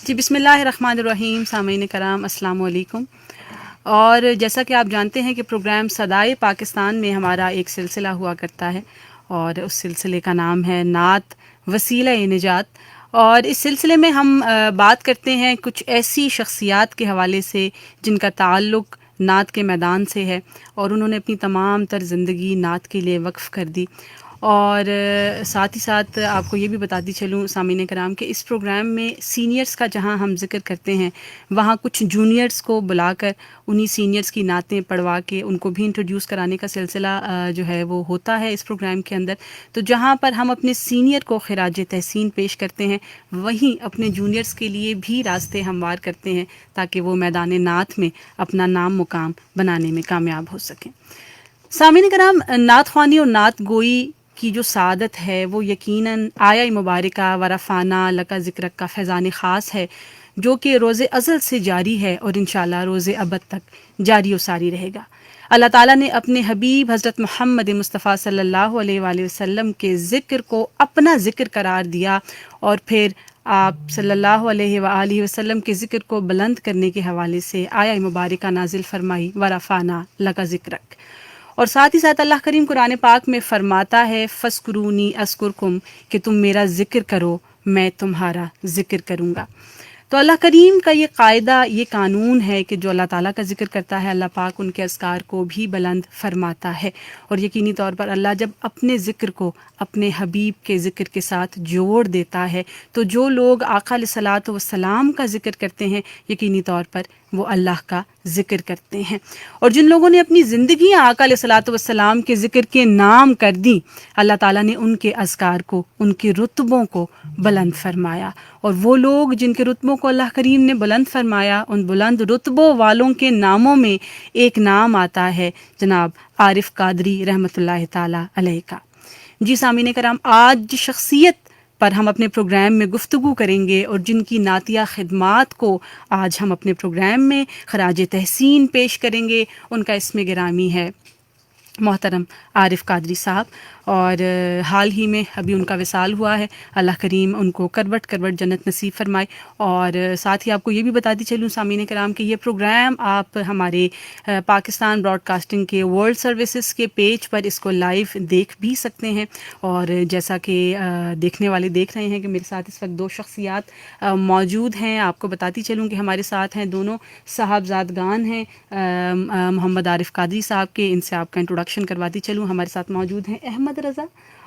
جی بسم اللہ الرحمن الرحیم. سامعین کرام السلام علیکم. اور جیسا کہ آپ جانتے ہیں کہ پروگرام صدائے پاکستان میں ہمارا ایک سلسلہ ہوا کرتا ہے اور اس سلسلے کا نام ہے نعت وسیلہ نجات. اور اس سلسلے میں ہم بات کرتے ہیں کچھ ایسی شخصیات کے حوالے سے جن کا تعلق نعت کے میدان سے ہے اور انہوں نے اپنی تمام تر زندگی نعت کے لیے وقف کر دی. اور ساتھ ہی ساتھ آپ کو یہ بھی بتاتی چلوں سامعین کرام کہ اس پروگرام میں سینئرز کا جہاں ہم ذکر کرتے ہیں وہاں کچھ جونیئرز کو بلا کر انہی سینئرز کی نعتیں پڑھوا کے ان کو بھی انٹروڈیوس کرانے کا سلسلہ جو ہے وہ ہوتا ہے اس پروگرام کے اندر. تو جہاں پر ہم اپنے سینئر کو خراج تحسین پیش کرتے ہیں وہیں اپنے جونیئرز کے لیے بھی راستے ہموار کرتے ہیں تاکہ وہ میدان نعت میں اپنا نام مقام بنانے میں کامیاب ہو سکیں. سامعین کرام، نعت خوانی اور نعت گوئی کی جو سعادت ہے وہ یقیناً آیا مبارکہ و رفعنا لک ذکرک کا فیضان خاص ہے جو کہ روز ازل سے جاری ہے اور انشاءاللہ روز ابد تک جاری و ساری رہے گا. اللہ تعالیٰ نے اپنے حبیب حضرت محمد مصطفیٰ صلی اللہ علیہ وآلہ وسلم کے ذکر کو اپنا ذکر قرار دیا اور پھر آپ صلی اللہ علیہ وآلہ وسلم کے ذکر کو بلند کرنے کے حوالے سے آیا مبارکہ نازل فرمائی ورفعنا لک ذکرک. اور ساتھ ہی ساتھ اللہ کریم قرآن پاک میں فرماتا ہے فَاذْكُرُونِی اذْکُرْکُم کہ تم میرا ذکر کرو میں تمہارا ذکر کروں گا. تو اللہ کریم کا یہ قاعدہ، یہ قانون ہے کہ جو اللہ تعالیٰ کا ذکر کرتا ہے اللہ پاک ان کے اذکار کو بھی بلند فرماتا ہے. اور یقینی طور پر اللہ جب اپنے ذکر کو اپنے حبیب کے ذکر کے ساتھ جوڑ دیتا ہے تو جو لوگ آقا علیہ الصلاۃ والسلام کا ذکر کرتے ہیں یقینی طور پر وہ اللہ کا ذکر کرتے ہیں. اور جن لوگوں نے اپنی زندگیاں آقا علیہ الصلاۃ والسلام کے ذکر کے نام کر دیں اللہ تعالیٰ نے ان کے اذکار کو، ان کے رتبوں کو بلند فرمایا. اور وہ لوگ جن کے رتبوں کو اللہ کریم نے بلند فرمایا ان بلند رتبوں والوں کے ناموں میں ایک نام آتا ہے جناب عارف قادری رحمۃ اللہ تعالیٰ علیہ کا. جی سامعین کرام، آج جس شخصیت پر ہم اپنے پروگرام میں گفتگو کریں گے اور جن کی نعتیہ خدمات کو آج ہم اپنے پروگرام میں خراج تحسین پیش کریں گے ان کا اسم گرامی ہے محترم عارف قادری صاحب. اور حال ہی میں ابھی ان کا وصال ہوا ہے. اللہ کریم ان کو کروٹ کروٹ جنت نصیب فرمائے. اور ساتھ ہی آپ کو یہ بھی بتاتی چلوں سامعین کرام کہ یہ پروگرام آپ ہمارے پاکستان براڈ کاسٹنگ کے ورلڈ سروسز کے پیج پر اس کو لائیو دیکھ بھی سکتے ہیں. اور جیسا کہ دیکھنے والے دیکھ رہے ہیں کہ میرے ساتھ اس وقت دو شخصیات موجود ہیں. آپ کو بتاتی چلوں کہ ہمارے ساتھ ہیں دونوں صاحبزادگان ہیں محمد عارف قادری صاحب کے. ان سے آپ کا انٹروڈکشن کرواتی چلوں. ہمارے ساتھ موجود ہیں احمد رضا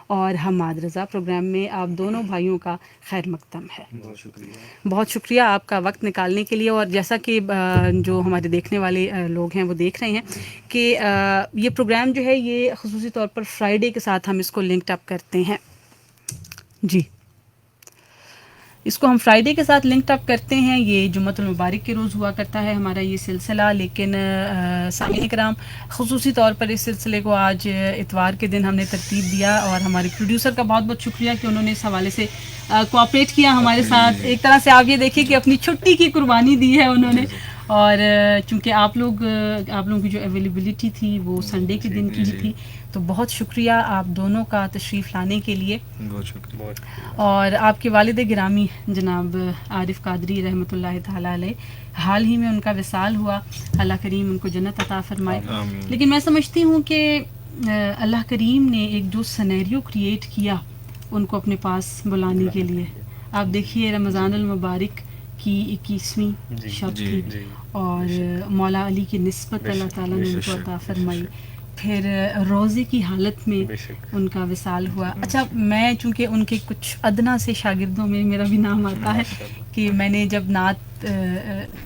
اور حماد رضا. پروگرام میں آپ دونوں بھائیوں کا خیر مقدم ہے. بہت شکریہ آپ کا وقت نکالنے کے لیے. اور جیسا کہ جو ہمارے دیکھنے والے لوگ ہیں وہ دیکھ رہے ہیں کہ یہ پروگرام جو ہے یہ خصوصی طور پر فرائیڈے کے ساتھ ہم اس کو لنکڈ اپ کرتے ہیں. جی اس کو ہم فرائیڈے کے ساتھ لنکڈ اپ کرتے ہیں. یہ جمعۃ المبارک کے روز ہوا کرتا ہے ہمارا یہ سلسلہ. لیکن سامعین کرام خصوصی طور پر اس سلسلے کو آج اتوار کے دن ہم نے ترتیب دیا اور ہمارے پروڈیوسر کا بہت بہت شکریہ کہ انہوں نے اس حوالے سے کوآپریٹ کیا ہمارے ساتھ. ایک طرح سے آپ یہ دیکھیں کہ اپنی چھٹی کی قربانی دی ہے انہوں نے. اور چونکہ آپ لوگوں کی جو اویلیبلٹی تھی وہ سنڈے کے دن کی ہی تھی تو بہت شکریہ آپ دونوں کا تشریف لانے کے لیے. بہت شکریہ. اور آپ کے والد گرامی جناب عارف قادری رحمۃ اللہ تعالیٰ علیہ حال ہی میں ان کا وصال ہوا. اللہ کریم ان کو جنت عطا فرمائے. لیکن میں سمجھتی ہوں کہ اللہ کریم نے ایک جو سینیریو کریٹ کیا ان کو اپنے پاس بلانے کے لیے. آپ دیکھیے رمضان المبارک کی 21ویں شب تھی اور مولا علی کی نسبت اللہ تعالیٰ نے ان کو عطا فرمائی. پھر روزے کی حالت میں ان کا وصال ہوا. اچھا میں چونکہ ان کے کچھ ادنا سے شاگردوں میں میرا بھی نام آتا ہے کہ میں نے جب نعت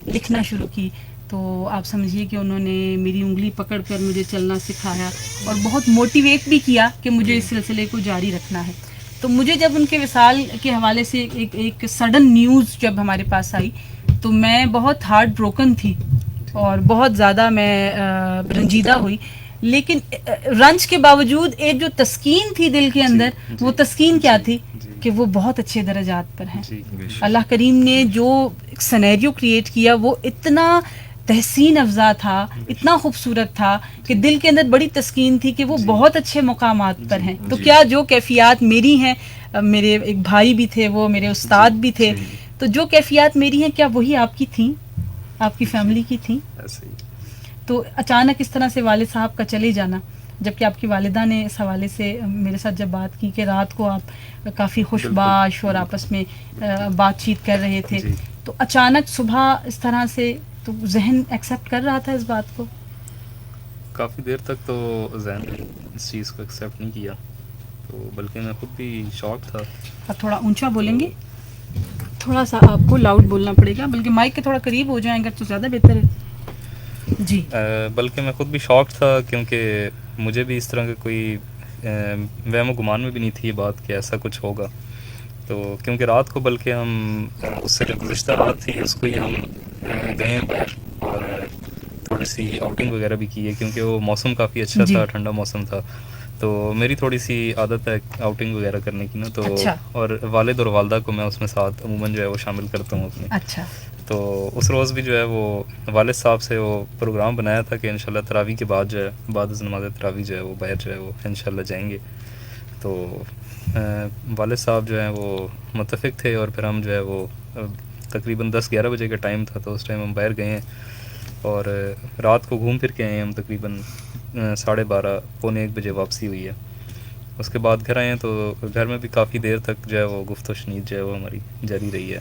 لکھنا شروع کی تو آپ سمجھیے کہ انہوں نے میری انگلی پکڑ کر مجھے چلنا سکھایا اور بہت موٹیویٹ بھی کیا کہ مجھے اس سلسلے کو جاری رکھنا ہے. تو مجھے جب ان کے وصال کے حوالے سے ایک سڈن نیوز جب ہمارے پاس آئی تو میں بہت ہارٹ بروکن تھی اور بہت زیادہ میں رنجیدہ ہوئی. لیکن رنج کے باوجود ایک جو تسکین تھی دل کے اندر وہ تسکین کیا تھی کہ وہ بہت اچھے درجات پر ہیں. اللہ کریم نے جو سینیریو کریٹ کیا وہ اتنا تحسین افزا تھا، اتنا خوبصورت تھا کہ دل کے اندر بڑی تسکین تھی کہ وہ بہت اچھے مقامات پر ہیں. تو کیا جو کیفیات میری ہیں، میرے ایک بھائی بھی تھے، وہ میرے استاد بھی تھے، تو جو کیفیات میری ہیں کیا وہی آپ کی تھیں، آپ کی فیملی کی تھیں؟ ایسے ہی. تو اچانک اس طرح سے والد صاحب کا چلے جانا، جبکہ آپ کی والدہ نے اس حوالے سے میرے ساتھ جب بات کی کہ رات کو آپ کافی خوش باش اور آپس میں بات چیت کر رہے تھے، تو اچانک صبح اس طرح سے، تو ذہن ایکسیپٹ کر رہا تھا اس بات کو؟ کافی دیر تک تو ذہن اس چیز کو ایکسیپٹ نہیں کیا، تو بلکہ میں خود بھی شاک تھا. آپ تھوڑا اونچا بولیں گے؟ تھوڑا سا آپ کو لاؤڈ بولنا پڑے گا، بلکہ مائک کے تھوڑا قریب ہو جائیں گے تو زیادہ بہتر ہے. جی. بلکہ میں خود بھی شاک تھا، کیونکہ مجھے بھی اس طرح کا کوئی وہم و گمان میں بھی نہیں تھی یہ بات کہ ایسا کچھ ہوگا. تو کیونکہ رات کو بلکہ ہم اس سے جو گزشتہ رات تھی اس کو ہی ہم گئے اور تھوڑی سی آؤٹنگ وغیرہ بھی کی ہے، کیونکہ وہ موسم کافی اچھا تھا، ٹھنڈا موسم تھا. تو میری تھوڑی سی عادت ہے آؤٹنگ وغیرہ کرنے کی نا، تو اور والد اور والدہ کو میں اس میں ساتھ عموماً جو ہے وہ شامل کرتا ہوں اپنے. اچھا. تو اس روز بھی جو ہے وہ والد صاحب سے وہ پروگرام بنایا تھا کہ انشاءاللہ تراویح کے بعد جو ہے، بعد از نماز تراویح جو ہے وہ باہر جو ہے وہ انشاءاللہ جائیں گے. تو والد صاحب جو ہیں وہ متفق تھے، اور پھر ہم جو ہے وہ تقریباً 10-11 بجے کا ٹائم تھا، تو اس ٹائم ہم باہر گئے ہیں اور رات کو گھوم پھر کے آئے ہیں. ہم تقریباً 12:30 پونے 1 بجے واپسی ہوئی ہے. اس کے بعد گھر آئے ہیں، تو گھر میں بھی کافی دیر تک جو ہے وہ گفت و شنید جو ہے وہ ہماری جاری رہی ہے.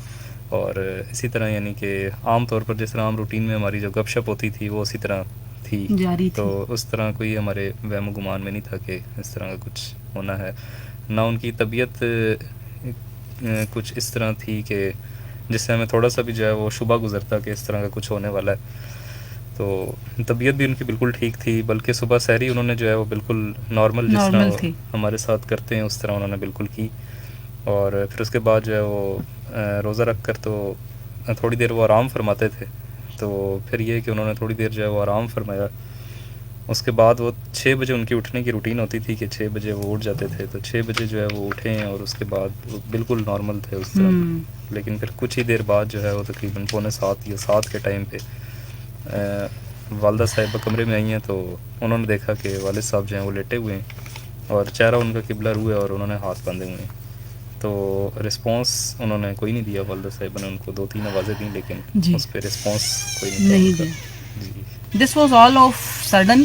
اور اسی طرح یعنی کہ عام طور پر جس طرح عام روٹین میں ہماری جو گپ شپ ہوتی تھی وہ اسی طرح تھی جاری تھی. تو اس طرح کوئی ہمارے وہم و گمان میں نہیں تھا کہ اس طرح کا کچھ ہونا ہے. نہ ان کی طبیعت کچھ اس طرح تھی کہ جس سے ہمیں تھوڑا سا بھی جو ہے وہ شبہ گزرتا کہ اس طرح کا کچھ ہونے والا ہے. تو طبیعت بھی ان کی بالکل ٹھیک تھی، بلکہ صبح سحری انہوں نے جو ہے وہ بالکل نارمل جس طرح ہمارے ساتھ کرتے ہیں اس طرح انہوں نے بالکل کی. اور پھر اس کے بعد جو ہے وہ روزہ رکھ کر تو تھوڑی دیر وہ آرام فرماتے تھے. تو پھر یہ کہ انہوں نے تھوڑی دیر جو ہے وہ آرام فرمایا. اس کے بعد وہ 6 بجے ان کی اٹھنے کی روٹین ہوتی تھی کہ 6 بجے وہ اٹھ جاتے تھے، تو 6 بجے جو ہے وہ اٹھے ہیں اور اس کے بعد وہ بالکل نارمل تھے اس طرح. لیکن پھر کچھ ہی دیر بعد جو ہے وہ تقریباً 6:45 یا 7 کے ٹائم پہ والدہ صاحبہ کمرے میں آئی ہیں، تو انہوں نے دیکھا کہ والد صاحب جو ہیں وہ لیٹے ہوئے ہیں اور چہرہ ان کا قبلہ رو ہے اور انہوں نے ہاتھ باندھے ہوئے ہیں. تو رسپانس انہوں نے کوئی نہیں دیا، والدہ صاحبہ نے ان کو 2-3 آوازیں دیں لیکن اس پہ رسپانس کوئی نہیں دیا. جی this was all of sudden.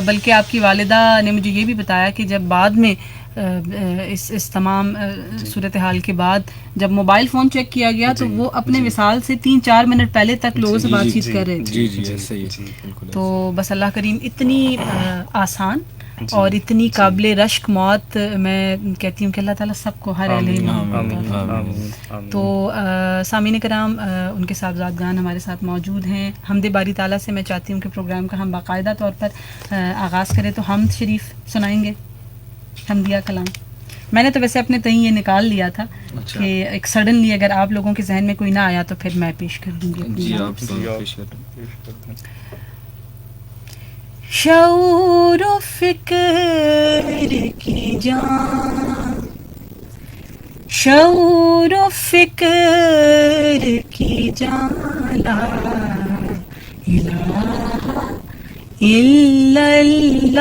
بلکہ آپ کی والدہ نے مجھے یہ بھی بتایا کہ جب بعد میں اس تمام صورتحال کے بعد جب موبائل فون چیک کیا گیا تو وہ اپنے وصال سے 3-4 منٹ پہلے تک لوگوں سے بات چیت کر رہے تھے. تو بس اللہ کریم اتنی آسان اور اتنی قابل رشک موت میں کہتی ہوں کہ اللہ تعالیٰ سب کو ہر تو سامعین کرام ان کے صاحبزادگان ہمارے ساتھ موجود ہیں. حمد باری تعالیٰ سے میں چاہتی ہوں کہ پروگرام کا ہم باقاعدہ طور پر آغاز کریں، تو حمد شریف سنائیں گے، حمدیہ کلام. میں نے تو ویسے اپنے تئیں یہ نکال لیا تھا کہ ایک سڈنلی اگر آپ لوگوں کے ذہن میں کوئی نہ آیا تو پھر میں پیش کر دوں گی. شعور و فکر کی جان، شعور و فکر کی جان، لا الہ الا اللہ،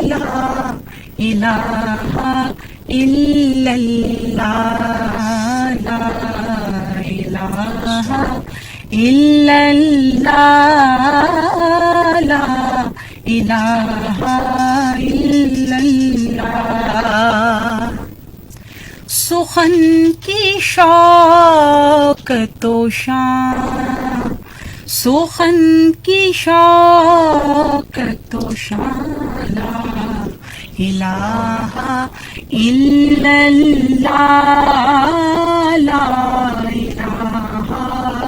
لا الہ الا اللہ، لا الہ الا اللہ، لا الہ الا اللہ. سخن کی شوکت و شان، سخن کی شوکت و شان، لا الہ الا اللہ، لا الہ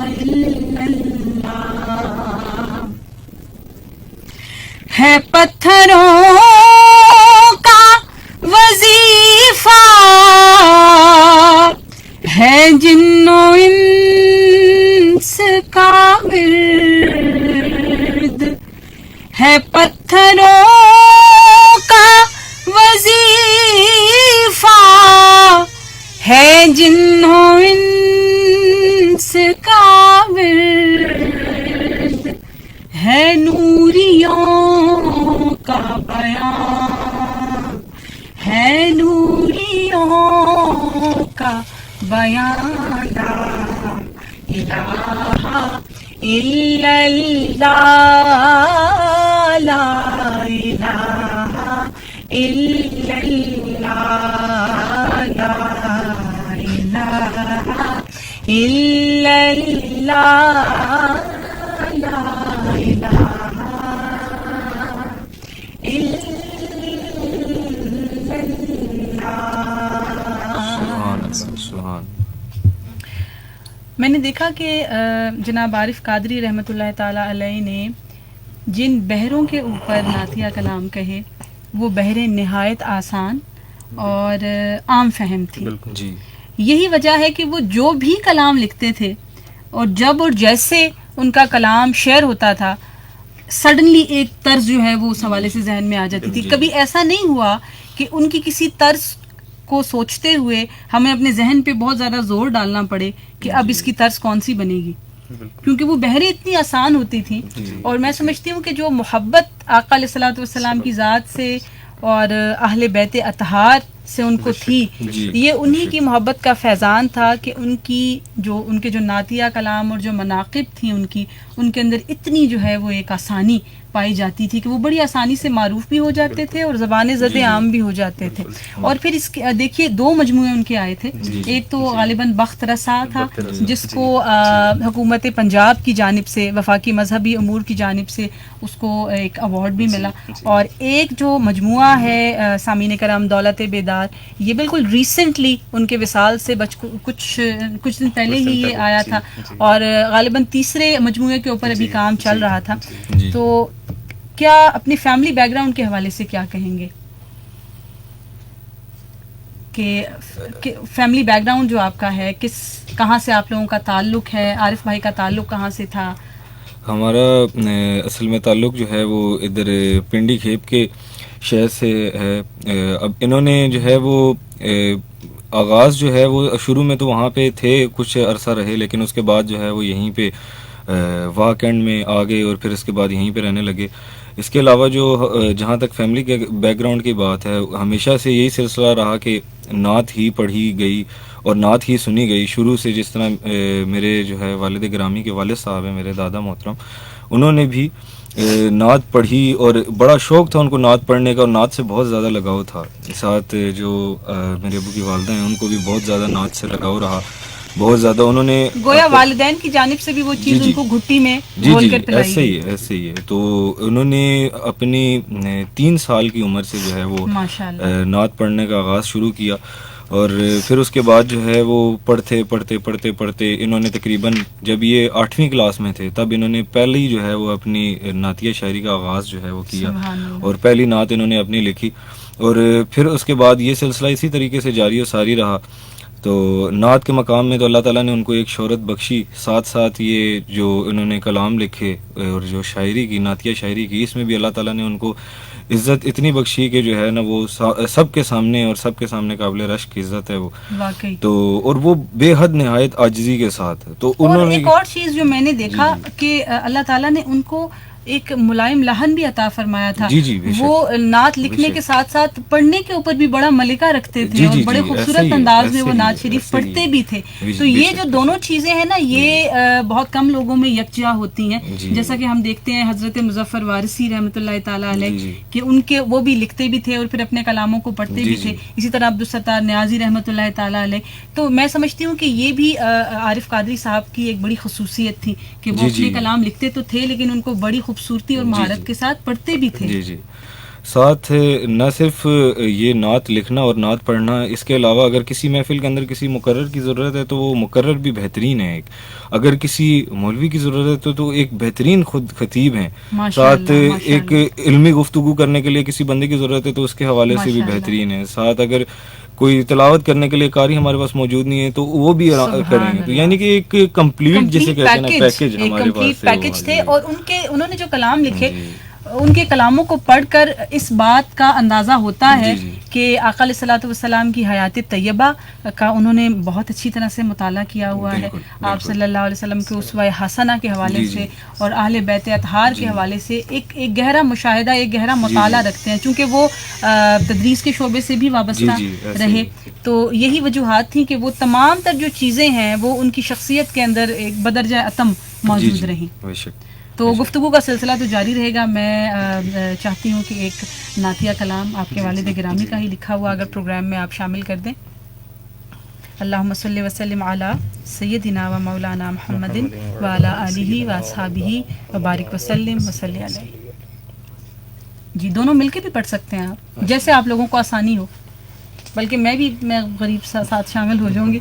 الا اللہ. ہے پتھروں کا وظیفہ، ہے جن و انس کا ورد، ہے پتھروں کا وظیفہ، ہے جن و انس کا ورد، ہے نوریوں کا بیان، ہے نوریوں کا بیان لا الہ الا اللہ لا الہ الا اللہ لا الہ الا اللہ لا الہ سبحان. میں نے دیکھا کہ جناب عارف قادری رحمۃ اللہ تعالی علیہ نے جن بحروں کے اوپر نعتیہ کلام کہے وہ بحریں نہایت آسان اور عام فہم تھی. جی یہی وجہ ہے کہ وہ جو بھی کلام لکھتے تھے اور جب اور جیسے ان کا کلام شیئر ہوتا تھا سڈنلی ایک طرز جو ہے وہ اس حوالے سے ذہن میں آ جاتی تھی. کبھی ایسا نہیں ہوا کہ ان کی کسی طرز کو سوچتے ہوئے ہمیں اپنے ذہن پہ بہت زیادہ زور ڈالنا پڑے کہ اب اس کی طرز کون سی بنے گی، کیونکہ وہ بحریں اتنی آسان ہوتی تھیں. اور میں سمجھتی ہوں کہ جو محبت آقا علیہ الصلوۃ والسلام کی ذات سے اور اہل بیت اطہار سے ان کو تھی، یہ انہی کی محبت کا فیضان تھا کہ ان کے جو نعتیہ کلام اور جو مناقب تھیں ان کے اندر اتنی جو ہے وہ ایک آسانی پائی جاتی تھی کہ وہ بڑی آسانی سے معروف بھی ہو جاتے تھے اور زبان زد عام بھی ہو جاتے تھے. اور پھر اس کے دیکھیے 2 مجموعے ان کے آئے تھے. ایک تو غالباً بخت رسا تھا جس کو حکومت پنجاب کی جانب سے وفاقی مذہبی امور کی جانب سے اس کو ایک ایوارڈ بھی ملا. اور ایک جو مجموعہ ہے سامعین کرام دولت بیدار، یہ بالکل ریسنٹلی ان کے وصال سے کچھ دن پہلے ہی یہ آیا تھا اور غالباً تیسرے مجموعے کے اوپر ابھی کام چل رہا تھا. تو کیا اپنی فیملی بیک گراؤنڈ کے حوالے سے کیا کہیں گے کہ فیملی بیک گراؤنڈ جو آپ کا ہے کہاں سے آپ لوگوں کا تعلق ہے؟ عارف بھائی کا تعلق کہاں سے تھا؟ ہمارا اصل میں تعلق جو ہے وہ ادھر پنڈی کھیپ کے شہر سے ہے. اب انہوں نے جو ہے وہ آغاز جو ہے وہ شروع میں تو وہاں پہ تھے، کچھ عرصہ رہے، لیکن اس کے بعد جو ہے وہ یہیں پہ واہ کینڈ میں آ گئے اور پھر اس کے بعد یہیں پہ رہنے لگے. اس کے علاوہ جو جہاں تک فیملی کے بیک گراؤنڈ کی بات ہے، ہمیشہ سے یہی سلسلہ رہا کہ نعت ہی پڑھی گئی اور نعت ہی سنی گئی شروع سے. جس طرح میرے جو ہے والد گرامی کے والد صاحب ہیں، میرے دادا محترم، انہوں نے بھی نعت پڑھی اور بڑا شوق تھا ان کو نعت پڑھنے کا اور نعت سے بہت زیادہ لگاؤ تھا. ساتھ جو میرے ابو کی والدہ ہیں ان کو بھی بہت زیادہ نعت سے لگاؤ رہا، بہت زیادہ. انہوں نے گویا والدین کی جانب سے بھی وہ چیز ان کو گھٹی میں گھول کر پلائی گئی. ایسے ہی ہے. تو انہوں نے اپنی 3 سال کی عمر سے جو ہے وہ نعت پڑھنے کا آغاز شروع کیا اور پھر اس کے بعد جو ہے وہ پڑھتے انہوں نے تقریباً جب یہ 8ویں کلاس میں تھے تب انہوں نے پہلے ہی جو ہے وہ اپنی نعتیہ شاعری کا آغاز جو ہے وہ کیا اور پہلی نعت انہوں نے اپنی لکھی اور پھر اس کے بعد یہ سلسلہ اسی طریقے سے جاری و ساری رہا. تو نعت کے مقام میں تو اللہ تعالیٰ نے ان کو ایک شہرت بخشی، ساتھ یہ جو انہوں نے کلام لکھے اور جو شاعری کی نعتیہ شاعری کی، اس میں بھی اللہ تعالیٰ نے ان کو عزت اتنی بخشی کہ جو ہے نا وہ سب کے سامنے قابل رشک عزت ہے وہ واقعی. تو اور وہ بے حد نہایت عاجزی کے ساتھ. تو اور ایک اور چیز جو میں نے دیکھا کہ اللہ تعالیٰ نے ان کو ایک ملائم لہن بھی عطا فرمایا تھا. وہ نعت لکھنے کے ساتھ ساتھ پڑھنے کے اوپر بھی بڑا ملکہ رکھتے تھے اور بڑے خوبصورت انداز میں وہ نعت شریف پڑھتے بھی تھے. تو یہ جو دونوں چیزیں ہیں نا یہ بہت کم لوگوں میں یکجا ہوتی ہیں. جیسا کہ ہم دیکھتے ہیں حضرت مظفر وارثی رحمۃ اللہ تعالیٰ علیہ کہ ان کے وہ بھی لکھتے بھی تھے اور پھر اپنے کلاموں کو پڑھتے بھی تھے. اسی طرح عبدالستار نیازی رحمۃ اللہ تعالیٰ علیہ. تو میں سمجھتی ہوں کہ یہ بھی عارف قادری صاحب کی ایک بڑی خصوصیت تھی کہ وہ اپنے کلام لکھتے تو تھے لیکن ان کو بڑی خوبصورتی اور مہارت کے ساتھ پڑھتے بھی تھے. جی ساتھ نہ صرف یہ نعت لکھنا اور نعت پڑھنا، اس کے علاوہ اگر کسی محفل کے اندر کسی مقرر کی ضرورت ہے تو وہ مقرر بھی بہترین ہے. اگر کسی مولوی کی ضرورت ہے تو ایک بہترین خود خطیب ہیں. ساتھ ایک علمی گفتگو کرنے کے لیے کسی بندے کی ضرورت ہے تو اس کے حوالے سے بھی بہترین ہے. ساتھ اگر کوئی تلاوت کرنے کے لیے قاری ہمارے پاس موجود نہیں ہے تو وہ بھی کریں گے. تو یعنی کہ ایک کمپلیٹ جسے کہتے ہیں پیکیج ہمارے پاس پیکیج تھے. اور انہوں نے جو کلام لکھے ان کے کلاموں کو پڑھ کر اس بات کا اندازہ ہوتا ہے جی، جی۔ کہ آقا علیہ الصلوۃ والسلام کی حیات طیبہ کا انہوں نے بہت اچھی طرح سے مطالعہ کیا ہوا ہے. بالکل، آپ بالکل۔ صلی اللہ علیہ وسلم کے اسوہ حسنہ کے حوالے جی، جی۔ سے اور اہل بیت اطہار جی۔ کے حوالے سے ایک گہرا مشاہدہ، ایک گہرا مطالعہ جی۔ رکھتے ہیں، چونکہ وہ تدریس کے شعبے سے بھی وابستہ جی، ایسے رہے. ہی۔ تو یہی وجوہات تھیں کہ وہ تمام تر جو چیزیں ہیں وہ ان کی شخصیت کے اندر ایک بدرجہ اتم موجود رہیں. بے شک۔ تو گفتگو کا سلسلہ تو جاری رہے گا. میں چاہتی ہوں کہ ایک نعتیہ کلام آپ کے والد گرامی کا ہی لکھا ہوا اگر پروگرام میں آپ شامل کر دیں. اللہم صلی وسلم علی سیدنا و مولانا محمد وعلی آلہ و اصحابہ وبارک وسلم وصلی علیہ. جی دونوں مل کے بھی پڑھ سکتے ہیں آپ، جیسے آپ لوگوں کو آسانی ہو. بلکہ میں غریب ساتھ شامل ہو جاؤں گی.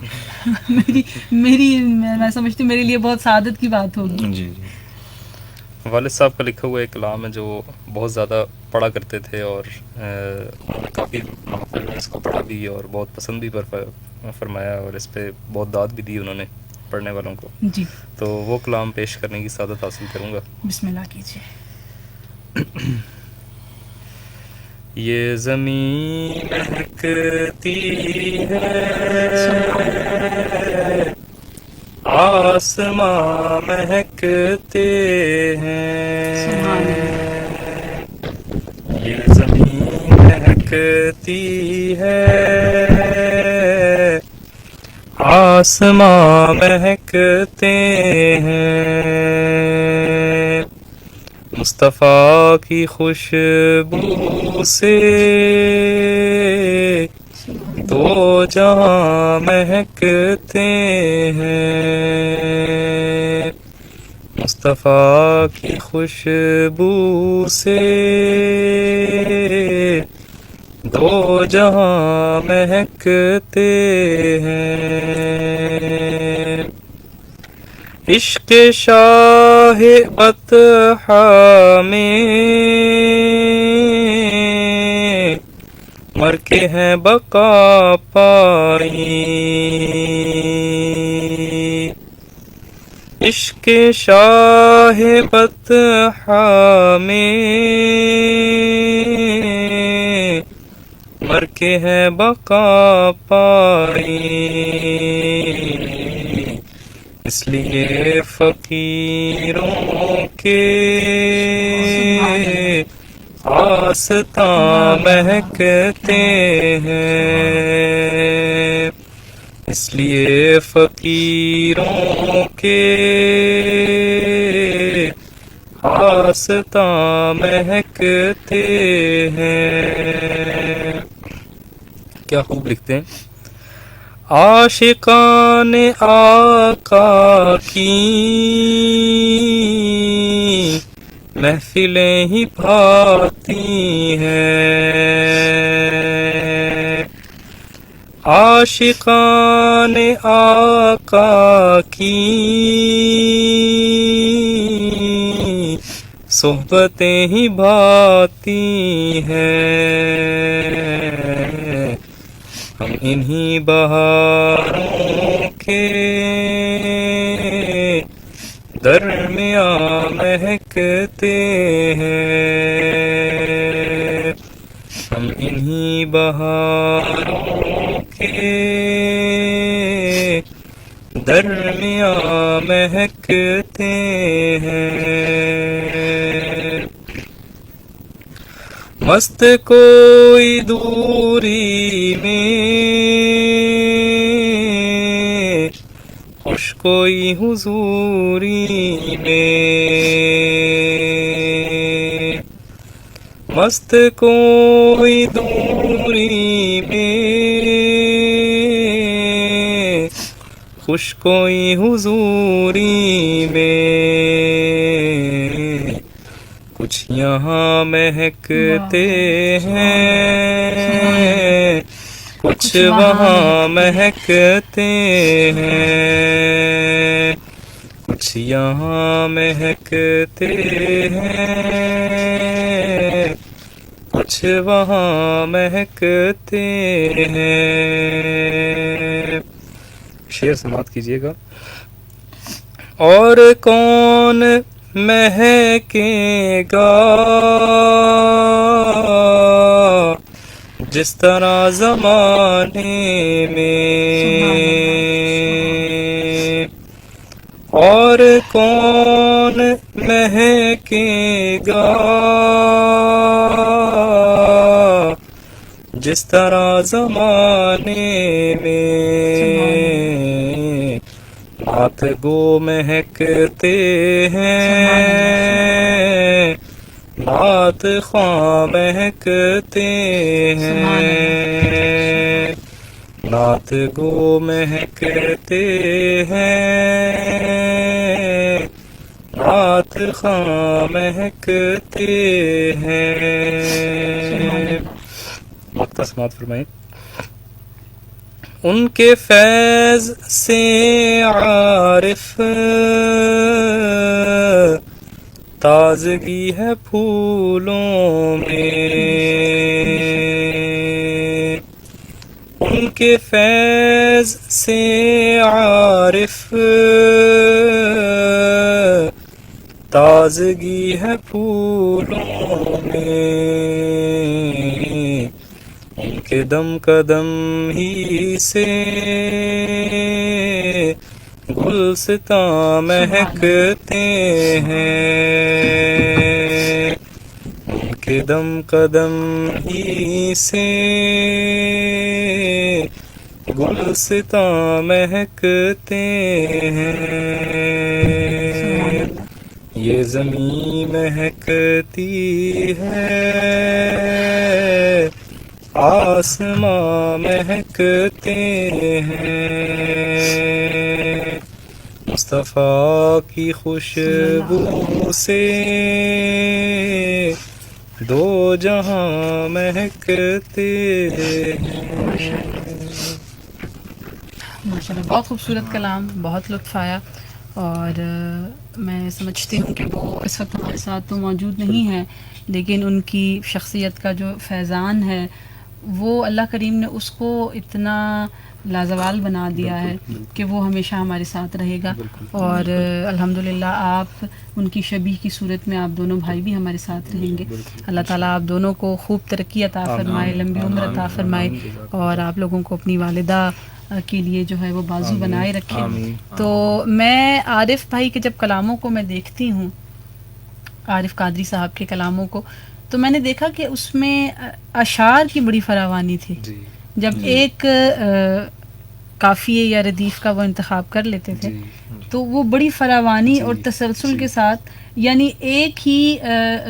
میں سمجھتی ہوں میرے لیے بہت سعادت کی بات ہوگی. جی جی۔ والد صاحب کا لکھا ہوا ایک کلام ہے جو بہت زیادہ پڑھا کرتے تھے اور کافی اس کو پڑھا بھی اور بہت پسند بھی فرمایا اور اس پہ بہت داد بھی دی انہوں نے پڑھنے والوں کو. جی تو وہ کلام پیش کرنے کی سعادت حاصل کروں گا. بسم اللہ کیجیے. یہ زمین مہکتی ہے، آسماں مہکتے ہیں، یہ زمین مہکتی ہے، آسماں مہکتے ہیں، مصطفیٰ کی خوشبو سے دو جہاں مہکتے ہیں، مصطفیٰ کی خوشبو سے دو جہاں مہکتے ہیں، عشق شاہ بطحا میں مر کے ہیں بقا پائی، عشق شاہ بطحا میں مر کے ہیں بقا پائی، اس لیے فقیروں کے آستاں مہکتے ہیں، اس لیے فقیروں کے آستاں مہکتے ہیں. کیا خوب لکھتے ہیں. عاشقان آقا کی محفلیں ہی بھاتی ہیں، عاشقان آقا کی صحبتیں ہی بھاتی ہیں، ہم انہی بہاروں کے درمیان مہکتے ہیں، ہم انہی بہاروں کے درمیان مہکتے ہیں، مست کوئی دوری میں خوش کوئی حضوری میں، مست کوئی دوری میں خوش کوئی حضوری میں، کچھ یہاں مہکتے ہیں کچھ وہاں مہکتے ہیں، کچھ یہاں مہکتے ہیں کچھ وہاں مہکتے ہیں. شعر سماعت کیجیے گا. اور کون مہکے گا جس طرح زمانے میں، اور کون مہکے گا جس طرح زمانے میں، نعت گو مہکتے ہیں، نعت خواں مہکتے ہیں، نعت گو مہکتے ہیں، نعت خواں مہکتے ہیں۔ وقت سماعت فرمائیں۔ ان کے فیض سے عارف تازگی ہے پھولوں میں، ان کے فیض سے عارف تازگی ہے پھولوں میں، ان کے دم قدم ہی سے گلستاں مہکتے ہیں، ان کے دم قدم ہی سے گلستاں مہکتے ہیں، یہ زمین مہکتی ہے، آسماں مہکتے ہیں، مصطفیٰ کی خوشبو سے دو جہاں مہکتے ہیں۔ ماشاءاللہ بہت خوبصورت کلام، بہت لطف آیا، اور میں سمجھتی ہوں کہ وہ اس وقت ہمارے ساتھ تو موجود نہیں ہے، لیکن ان کی شخصیت کا جو فیضان ہے وہ اللہ کریم نے اس کو اتنا لازوال بنا دیا ہے کہ وہ ہمیشہ ہمارے ساتھ رہے گا، اور الحمدللہ آپ ان کی شبیہ کی صورت میں آپ دونوں بھائی بھی ہمارے ساتھ رہیں گے۔ اللہ تعالیٰ آپ دونوں کو خوب ترقی عطا فرمائے، لمبی عمر عطا فرمائے، اور آپ لوگوں کو اپنی والدہ کے لیے جو ہے وہ بازو بنائے رکھے۔ تو میں عارف بھائی کے جب کلاموں کو میں دیکھتی ہوں، عارف قادری صاحب کے کلاموں کو، تو میں نے دیکھا کہ اس میں اشعار کی بڑی فراوانی تھی۔ جب ایک قافیے یا ردیف کا وہ انتخاب کر لیتے تھے تو وہ بڑی فراوانی اور تسلسل کے ساتھ، یعنی ایک ہی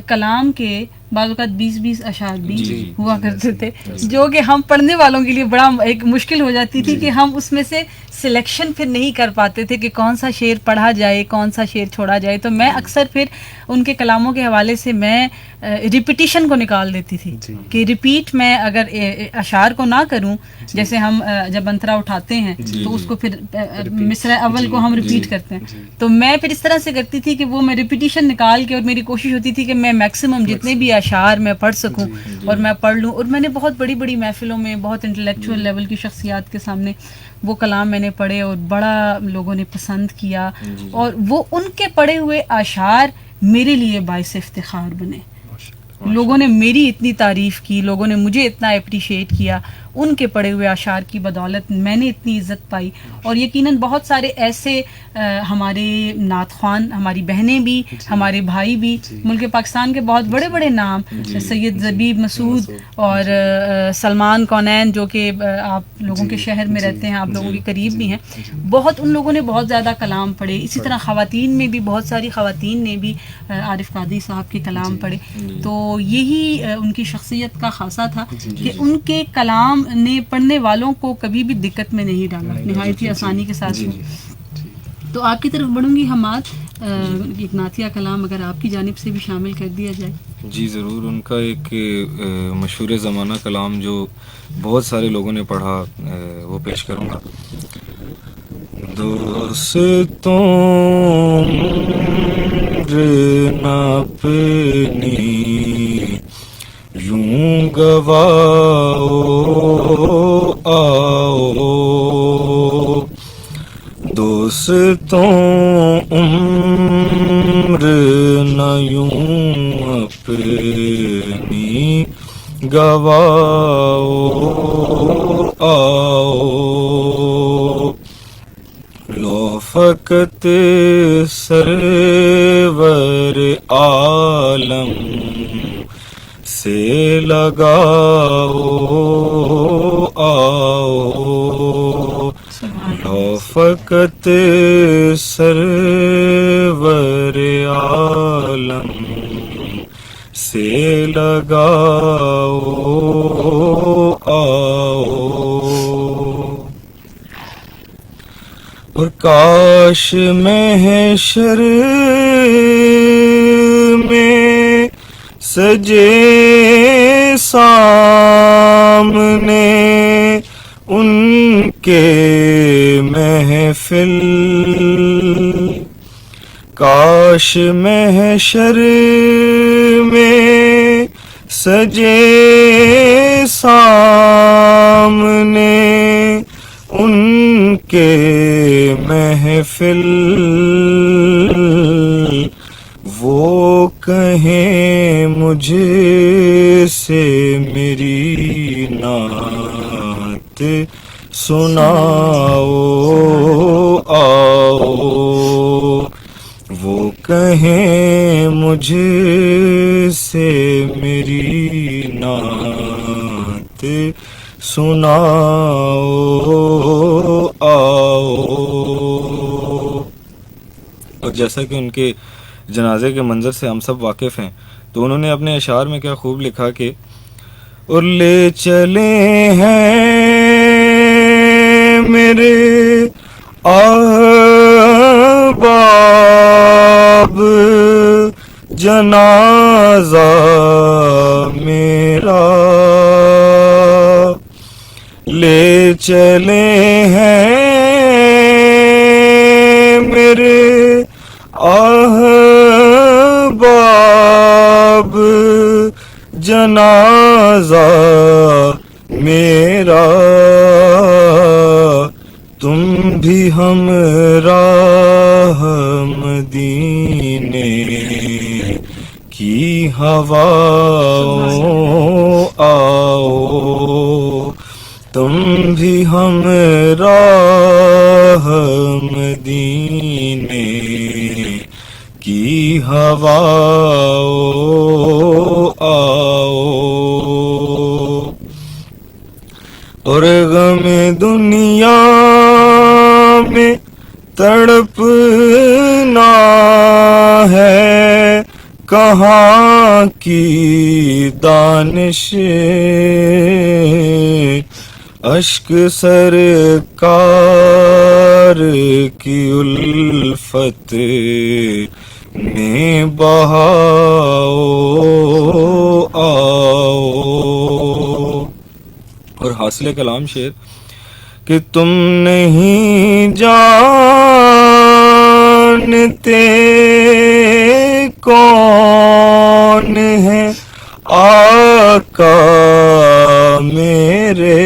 کلام کے بعض اوقات 20 اشعار بھی ہوا کرتے تھے، جو کہ ہم پڑھنے والوں کے لیے بڑا ایک مشکل ہو جاتی تھی کہ ہم اس میں سے سلیکشن پھر نہیں کر پاتے تھے کہ کون سا شعر پڑھا جائے، کون سا شعر چھوڑا جائے۔ تو میں اکثر پھر ان کے کلاموں کے حوالے سے میں ریپیٹیشن کو نکال دیتی تھی کہ ریپیٹ میں اگر اشعار کو نہ کروں، جیسے ہم جب انترا اٹھاتے ہیں تو اس کو پھر مصرع اول کو ہم ریپیٹ کرتے ہیں، تو میں پھر اس طرح سے کرتی تھی کہ وہ میں ریپیٹیشن نکال کے، اور میری کوشش ہوتی تھی کہ میں میکسیمم جتنے بھی اشعار میں پڑھ سکوں اور میں پڑھ لوں۔ اور میں نے بہت بڑی بڑی محفلوں میں بہت انٹلیکچوئل لیول کی شخصیات کے سامنے وہ کلام میں نے پڑھے، اور بڑا لوگوں نے پسند کیا، اور وہ ان کے پڑھے ہوئے اشعار میرے لیے باعث افتخار بنے۔ لوگوں نے میری اتنی تعریف کی، لوگوں نے مجھے اتنا اپریشیٹ کیا، ان کے پڑھے ہوئے اشعار کی بدولت میں نے اتنی عزت پائی۔ اور یقیناً بہت سارے ایسے ہمارے نعت خوان، ہماری بہنیں بھی، ہمارے بھائی بھی، ملک پاکستان کے بہت بڑے بڑے نام، سید زبیب مسعود اور سلمان کونین، جو کہ آپ لوگوں کے شہر میں رہتے ہیں، آپ لوگوں کے قریب بھی ہیں، بہت ان لوگوں نے بہت زیادہ کلام پڑھے۔ اسی طرح خواتین میں بھی بہت ساری خواتین نے بھی عارف قادری صاحب کے کلام پڑھے۔ تو یہی ان کی شخصیت کا خاصہ تھا کہ ان کے کلام نے پڑھنے والوں کو کبھی بھی دقت میں نہیں ڈالا، نہایت ہی آسانی کے ساتھ۔ تو آپ کی طرف بڑھوں گی حماد، ایک نعتیہ کلام اگر آپ کی جانب سے بھی شامل کر دیا جائے۔ جی ضرور، ان کا ایک مشہور زمانہ کلام جو بہت سارے لوگوں نے پڑھا وہ پیش کروں گا۔ دوستوں اپنی یوں گواؤ آؤ، دوستوں عمر نہ یوں اپنی گواؤ، آؤ لو فقط سرور عالم سے لگاؤ، آؤ لو فقط سرور عالم سے لگاؤ، آؤ اور کاش محشر میں سجے سامنے ان کے محفل، کاش محشر میں سجے سامنے ان کے محفل، وہ کہیں مجھ سے میری نعت سناؤ، آؤ وہ کہیں مجھ سے میری نعت سناؤ، آؤ اور جیسا کہ ان کے جنازے کے منظر سے ہم سب واقف ہیں، تو انہوں نے اپنے اشعار میں کیا خوب لکھا کہ اور لے چلے ہیں میرے احباب جنازہ میرا، لے چلے ہیں میرے احباب جنازہ میرا، تم بھی ہمراہ مدینے کی ہواؤں، آؤ تم بھی ہمراہ مدینے کی ہواؤں، آؤ اور غم دنیا میں تڑپنا ہے کہاں کی دانش، اشک سرکار کی الفت میں بہاؤ، آؤ اور حاصل کلام شعر کہ تم نہیں جانتے کون ہے آقا میرے،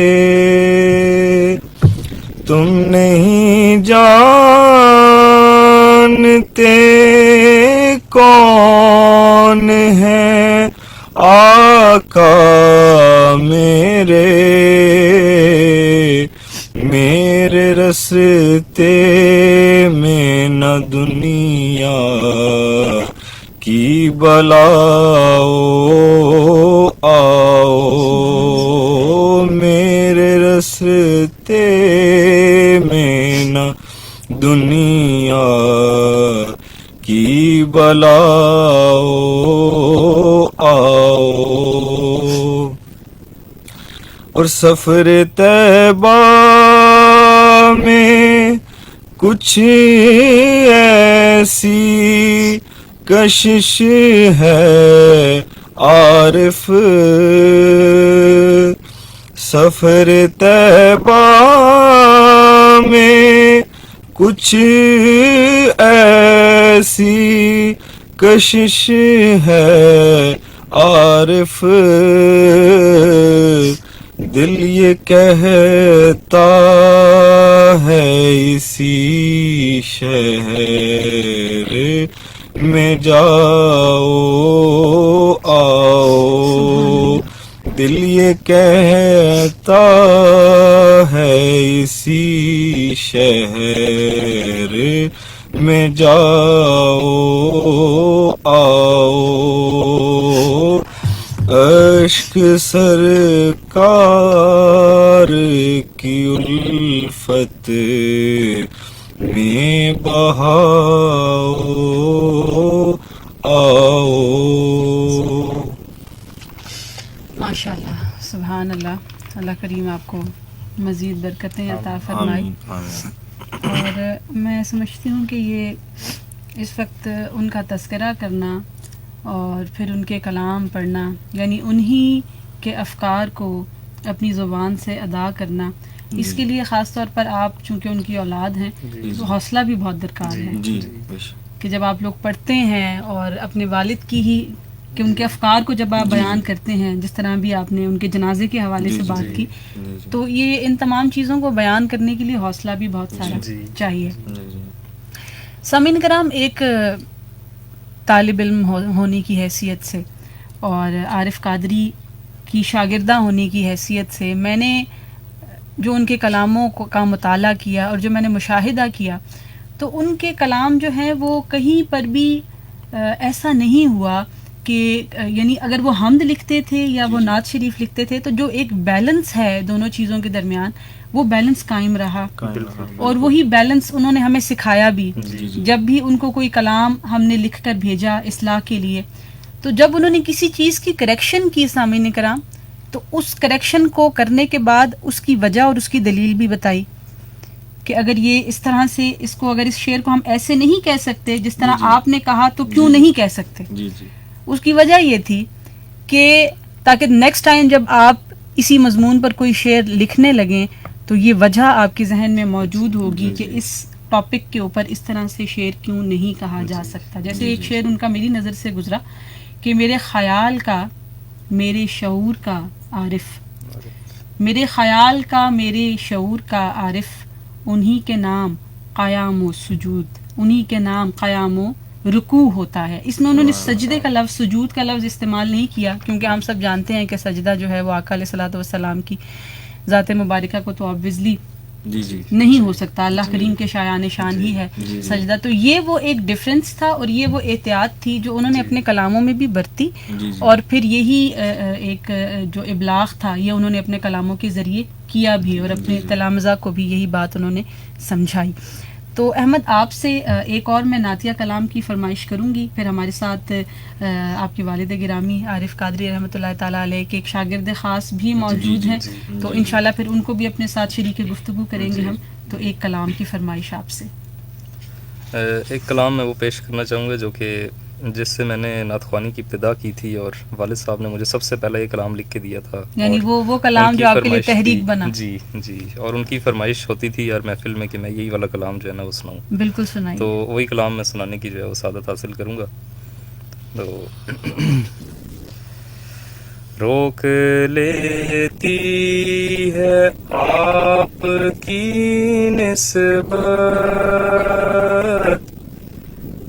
تم نہیں جانتے کون ہے آقا میرے، میرے رستے میں نہ دنیا کی بلاؤ، آؤ میرے رستے میں نہ دنیا کی بلاؤ، آؤ اور سفر طیبہ میں کچھ ایسی کشش ہے عارف، سفر طیبہ میں کچھ ایسی کشش ہے عارف، دل یہ کہتا ہے اسی شہر میں جاؤ آؤ، دل یہ کہتا ہے اسی شہر میں جاؤ آؤ، اشک سرکار کی الفت میں بہاؤ آؤ۔ ماشاء اللہ، سبحان اللہ، اللہ کریم آپ کو مزید برکتیں عطا فرمائے۔ آمین آمین۔ اور میں سمجھتی ہوں کہ یہ اس وقت ان کا تذکرہ کرنا اور پھر ان کے کلام پڑھنا، یعنی انہی کے افکار کو اپنی زبان سے ادا کرنا، اس کے لیے خاص طور پر آپ چونکہ ان کی اولاد ہیں تو حوصلہ بھی بہت درکار ہے جی بے شک۔ کہ جب آپ لوگ پڑھتے ہیں اور اپنے والد کی ہی کہ ان کے افکار کو جب آپ بیان کرتے ہیں، جس طرح بھی آپ نے ان کے جنازے کے حوالے سے بات کی، تو یہ ان تمام چیزوں کو بیان کرنے کے لیے حوصلہ بھی بہت سارا چاہیے۔ سامعین کرام، ایک طالب علم ہونے کی حیثیت سے اور عارف قادری کی شاگردہ ہونے کی حیثیت سے میں نے جو ان کے کلاموں کا مطالعہ کیا اور جو میں نے مشاہدہ کیا، تو ان کے کلام جو ہیں وہ کہیں پر بھی ایسا نہیں ہوا کہ یعنی اگر وہ حمد لکھتے تھے یا وہ نعت شریف لکھتے تھے تو جو ایک بیلنس ہے دونوں چیزوں کے درمیان، وہ بیلنس قائم رہا، اور وہی بیلنس انہوں نے ہمیں سکھایا بھی۔ جب بھی ان کو کوئی کلام ہم نے لکھ کر بھیجا اصلاح کے لیے، تو جب انہوں نے کسی چیز کی کریکشن کی سامعین کرام، تو اس کریکشن کو کرنے کے بعد اس کی وجہ اور اس کی دلیل بھی بتائی کہ اگر یہ اس طرح سے اس کو، اگر اس شعر کو ہم ایسے نہیں کہہ سکتے جس طرح آپ نے کہا تو کیوں نہیں کہہ سکتے۔ اس کی وجہ یہ تھی کہ تاکہ نیکسٹ ٹائم جب آپ اسی مضمون پر کوئی شعر لکھنے لگیں تو یہ وجہ آپ کے ذہن میں موجود ہوگی کہ اس ٹاپک کے اوپر اس طرح سے شعر کیوں نہیں کہا جا سکتا۔ جیسے ایک شعر ان کا میری نظر سے گزرا کہ میرے خیال کا میرے شعور کا عارف، میرے خیال کا میرے شعور کا عارف، انہی کے نام قیام و سجود، انہی کے نام قیام و رکوع ہوتا ہے۔ اس میں انہوں نے سجدے کا لفظ، سجود کا لفظ استعمال نہیں کیا، کیونکہ ہم سب جانتے ہیں کہ سجدہ جو ہے وہ آقا علیہ الصلوۃ والسلام کی ذات مبارکہ کو تو آبویسلی نہیں ہو سکتا، اللہ کریم کے شایان شان ہی ہے سجدہ۔ تو یہ وہ ایک ڈفرینس تھا اور یہ وہ احتیاط تھی جو انہوں نے اپنے کلاموں میں بھی برتی، اور پھر یہی ایک جو ابلاغ تھا یہ انہوں نے اپنے کلاموں کے ذریعے کیا بھی، اور اپنے تلامذہ کو بھی یہی بات انہوں نے سمجھائی۔ تو احمد، آپ سے ایک اور میں نعتیہ کلام کی فرمائش کروں گی، پھر ہمارے ساتھ آپ کے والد گرامی عارف قادری رحمۃ اللہ تعالیٰ علیہ کے ایک شاگرد خاص بھی موجود ہیں، تو انشاءاللہ پھر ان کو بھی اپنے ساتھ شریک گفتگو کریں گے ہم۔ تو ایک کلام کی فرمائش آپ سے۔ ایک کلام میں وہ پیش کرنا چاہوں گا جو کہ جس سے میں نے نعت خوانی کی ابتدا کی تھی، اور والد صاحب نے مجھے سب سے پہلے یہ کلام لکھ کے دیا تھا، یعنی وہ کلام جو آپ کے لیے تحریک بنا۔ جی جی، اور ان کی فرمائش ہوتی تھی یار محفل میں کہ میں یہی والا کلام جو ہے نا وہ سناؤں۔ بالکل سنائیے۔ تو وہی کلام میں سنانے کی جو ہے وہ سعادت حاصل کروں گا۔ تو روک لیتی ہے آپ کی نسبت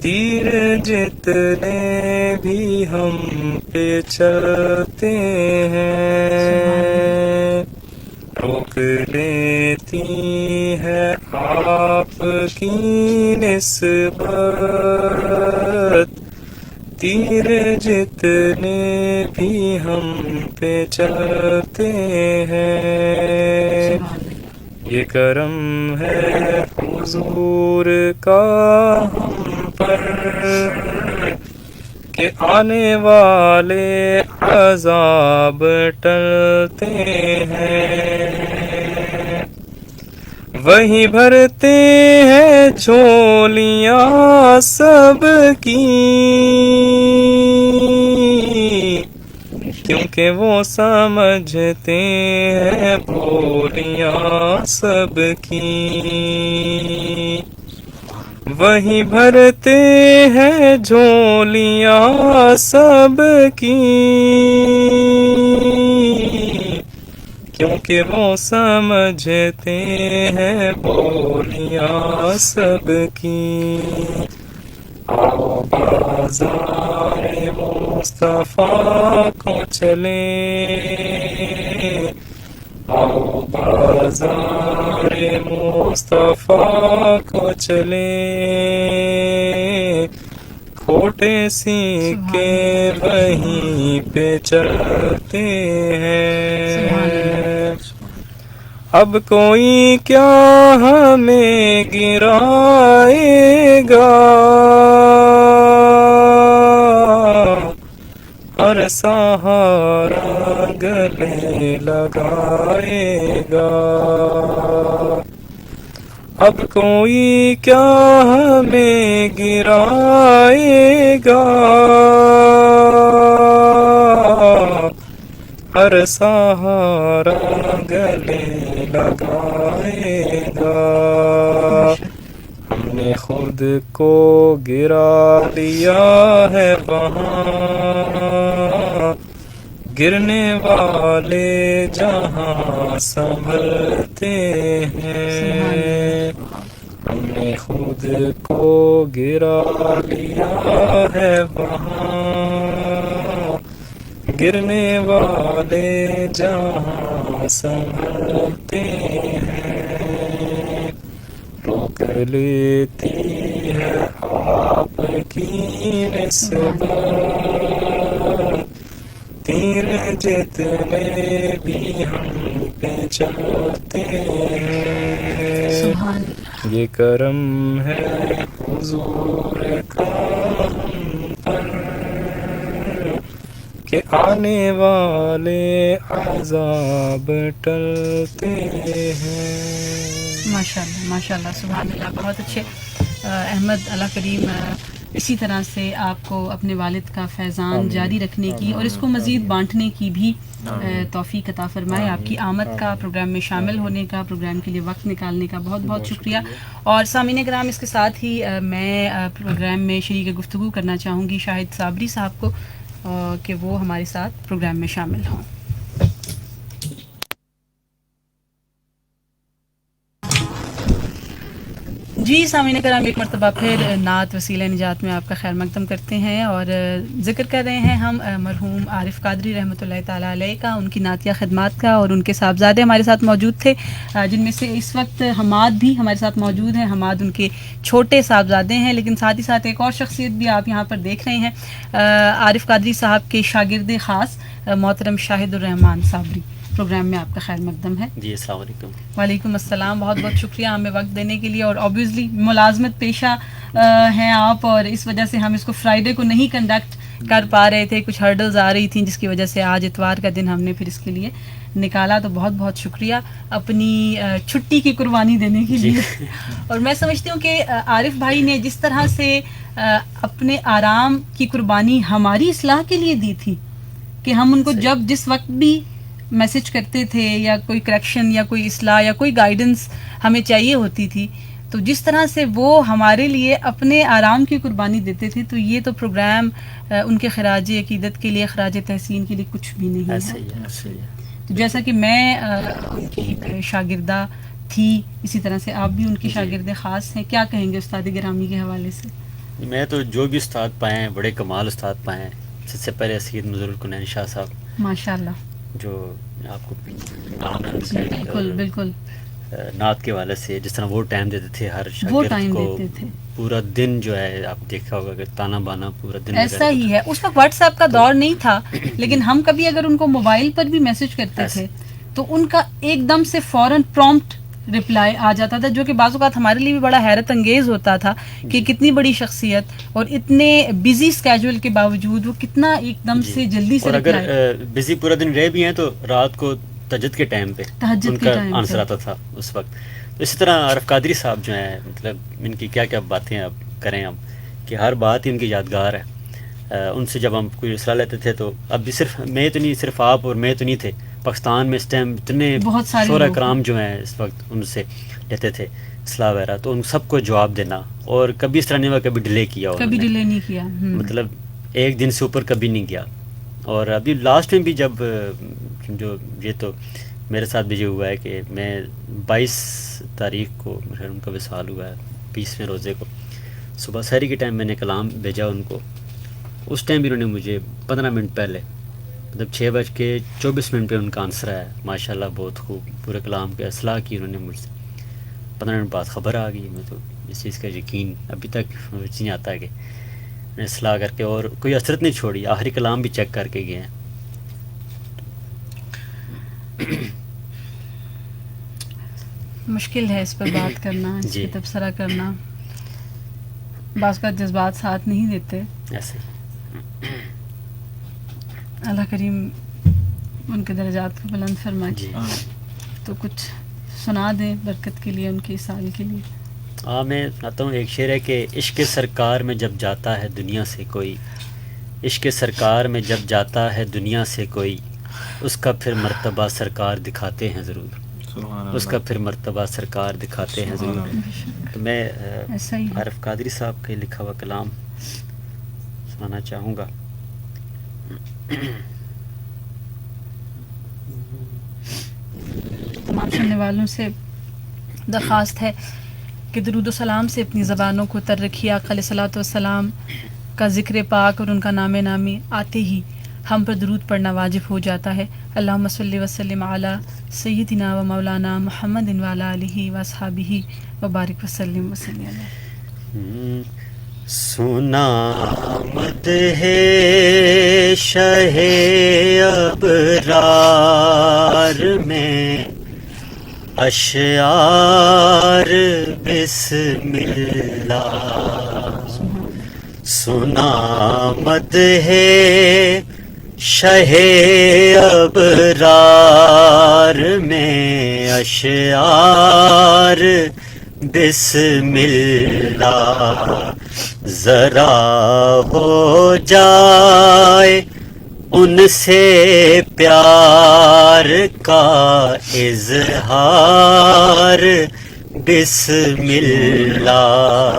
تیر جتنے بھی ہم پہ چلتے ہیں، روک لیتی ہے آپ کی نسبت تیر جتنے بھی ہم پہ چلتے ہیں، یہ کرم ہے حضور کا ہم پر کہ آنے والے عذاب ٹلتے ہیں، وہی بھرتے ہیں جھولیاں سب کی، کیونکہ وہ سمجھتے ہیں بولیاں سب کی، وہی بھرتے ہیں جھولیاں سب کی، کیونکہ وہ سمجھتے ہیں بولیاں سب کی. آؤ بازار مصطفیٰ کو چلیں، آؤ بازار مصطفیٰ کو چلیں، کھوٹے سکے وہیں پہ چلتے ہیں. اب کوئی کیا ہمیں گرائے گا، ہر سہارا گلے لگائے گا. اب کوئی کیا ہمیں گرائے گا، ہر سہارا گلے لگائے گا. ہم نے خود کو گرا لیا ہے وہاں، گرنے والے جہاں سنبھلتے ہیں. ہم نے خود کو گرا لیا ہے وہاں، گرنے والے جہاں سنبھلتے ہیں. روک لیتی ہے آپ کی نسبت، تیر جتنے بھی ہم پہ چلتے ہیں. یہ کرم ہے حضور کا ہم پر کہ آنے والے عذاب ٹلتے ہیں. ماشاءاللہ ماشاءاللہ، سبحان اللہ، بہت اچھے. احمد، اللہ کریم اسی طرح سے آپ کو اپنے والد کا فیضان جاری رکھنے کی اور اس کو مزید بانٹنے کی بھی توفیق عطا فرمائے. آپ کی آمد کا، پروگرام میں شامل ہونے کا، پروگرام کے لیے وقت نکالنے کا بہت بہت شکریہ. اور سامعین کرام، اس کے ساتھ ہی میں پروگرام میں شریک گفتگو کرنا چاہوں گی شاہد صابری صاحب کو کہ وہ ہمارے ساتھ پروگرام میں شامل ہوں. جی سامعین کرام، ایک مرتبہ پھر نعت وسیلہ نجات میں آپ کا خیر مقدم کرتے ہیں اور ذکر کر رہے ہیں ہم مرحوم عارف قادری رحمۃ اللہ تعالیٰ علیہ کا، ان کی نعتیہ خدمات کا. اور ان کے صاحبزادے ہمارے ساتھ موجود تھے، جن میں سے اس وقت حماد بھی ہمارے ساتھ موجود ہیں. حماد ان کے چھوٹے صاحبزادے ہیں، لیکن ساتھ ہی ساتھ ایک اور شخصیت بھی آپ یہاں پر دیکھ رہے ہیں، عارف قادری صاحب کے شاگرد خاص محترم شاہد الرحمان صابری. پروگرام میں آپ کا خیر مقدم ہے. جی السلام علیکم. وعلیکم السلام، بہت بہت شکریہ ہمیں وقت دینے کے لیے. اور اوبویسلی ملازمت پیشہ ہیں آپ، اور اس وجہ سے ہم اس کو فرائیڈے کو نہیں کنڈکٹ کر پا رہے تھے، کچھ ہرڈلز آ رہی تھیں جس کی وجہ سے آج اتوار کا دن ہم نے پھر اس کے لیے نکالا. تو بہت بہت شکریہ اپنی چھٹی کی قربانی دینے کے لیے. اور میں سمجھتی ہوں کہ عارف بھائی نے جس طرح سے اپنے آرام کی قربانی ہماری اصلاح کے لیے دی تھی کہ ہم ان کو جب جس وقت بھی میسج کرتے تھے یا کوئی کریکشن یا کوئی اصلاح یا کوئی گائیڈنس ہمیں چاہیے ہوتی تھی، تو جس طرح سے وہ ہمارے لیے اپنے آرام کی قربانی دیتے تھے، تو یہ تو پروگرام ان کے خراج عقیدت کے لیے، خراج تحسین کے لیے کچھ بھی نہیں ہے. تو جیسا کہ میں ان کی شاگردہ تھی، اسی طرح سے آپ بھی ان کی شاگرد خاص ہیں. کیا کہیں گے استاد گرامی کے حوالے سے؟ میں تو جو بھی استاد پائے ہیں، بڑے کمال استاد پائے ہیں. سب سے پہلے سید مظہر الکنین شاہ صاحب، ماشاء اللہ، جو آپ کو بالکل بالکل نعت کے حوالے سے جس طرح وہ ٹائم دیتے تھے ہر وہ شاگرد ٹائم کو، دیتے تھے. پورا دن جو ہے آپ دیکھا ہوگا کہ تانا بانا پورا دن ایسا ہی ہے. اس وقت واٹس ایپ کا دور نہیں تھا، لیکن ہم کبھی اگر ان کو موبائل پر بھی میسج کرتے تھے تو ان کا ایک دم سے فوراً پرومپٹ رپلائی آ جاتا تھا، جو کہ بعض اوقات ہمارے لیے بھی بڑا حیرت انگیز ہوتا تھا کہ کتنی بڑی شخصیت اور اتنے بزی اسکیجول کے باوجود وہ کتنا ایک دم سے جلدی سے. اور اگر بزی پورا دن رہ بھی ہیں تو رات کو تہجد کے ٹائم پہ ان کا آنسر آتا تھا اس وقت. اسی طرح عارف قادری صاحب جو ہیں، مطلب ان کی کیا کیا باتیں اب کریں ہم، کہ ہر بات ہی ان کی یادگار ہے. ان سے جب ہم کوئی اصلاح لیتے تھے تو اب بھی صرف میں تو نہیں، صرف آپ اور میں تو نہیں تھے، پاکستان میں اس ٹائم اتنے شعراء کرام جو ہیں اس وقت ان سے لیتے تھے اصلاح وغیرہ، تو ان سب کو جواب دینا. اور کبھی اس طرح نہیں ہوا کبھی ڈیلے کیا، کبھی ڈیلے نہیں کیا، مطلب ایک دن سے اوپر کبھی نہیں گیا. اور ابھی لاسٹ میں بھی جب جو یہ تو میرے ساتھ بھی یہ ہوا ہے کہ میں 22 تاریخ کو ان کا وصال ہوا ہے، 20ویں روزے کو، صبح سحری کے ٹائم میں نے کلام بھیجا ان کو، اس ٹائم بھی انہوں نے مجھے 15 منٹ پہلے مطلب 6:24 پہ ان کا آنسر آیا، ماشاءاللہ بہت خوب، پورے کلام کے اصلاح کی انہوں نے مجھ سے، 15 منٹ بعد خبر آ گئی، میں تو اس چیز کا یقین ابھی تک نہیں آتا ہے کہ اصلاح کر کے، اور کوئی اثرت نہیں چھوڑی، آخری کلام بھی چیک کر کے گئے ہیں۔ مشکل ہے اس پر بات کرنا، اس جی پہ تبصرہ کرنا، بعض کا جذبات ساتھ نہیں دیتے۔ ایسے اللہ کریم ان کے درجات کو بلند فرمائے۔ جی تو کچھ سنا دیں برکت کے لیے، ان کی سال کے لیے۔ میں آتا ہوں، ایک شعر ہے کہ عشق سرکار میں جب جاتا ہے دنیا سے کوئی، عشق سرکار میں جب جاتا ہے دنیا سے کوئی، اس کا پھر مرتبہ سرکار دکھاتے ہیں ضرور، اس کا پھر مرتبہ سرکار دکھاتے ہیں ضرور۔ تو میں ایسا ہی ہے۔ عارف قادری صاحب کے لکھا ہوا کلام سنانا چاہوں گا۔ تمام سننے والوں سے درخواست ہے کہ درود و سلام سے اپنی زبانوں کو تر رکھیے۔ آقا علیہ الصلوۃ والسلام کا ذکر پاک اور ان کا نام نامی آتے ہی ہم پر درود پڑھنا واجب ہو جاتا ہے۔ اللہم صلی وسلم علی سیدنا و مولانا محمد وعلی آلہ واصحابہ وبارک وسلم وسلم علیہ۔ سنا مت ہے شہ ابرار میں اشعار بسم اللہ، سنا مت ہے شہ ابرار میں اشعار بسم اللہ، ذرا ہو جائے ان سے پیار کا اظہار بسم اللہ،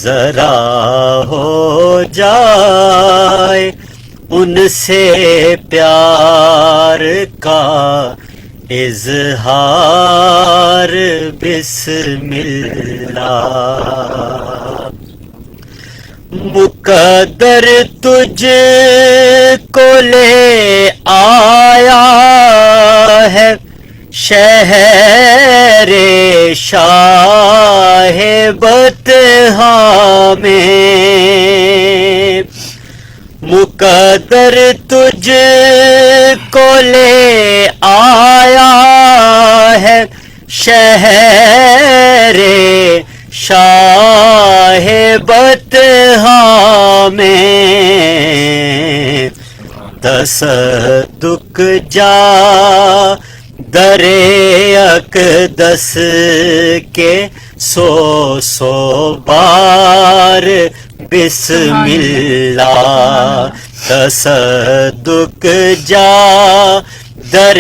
ذرا ہو جائے ان سے پیار کا اظہار بسم اللہ، مقدر تجھ کو لے آیا ہے شہر شاہ بطحا میں، مقدر تجھ کو لے آیا ہے شہر شاہ بطحا میں، تصدق جا در اقدس کے 100 بار بسم اللہ، تصدق جا در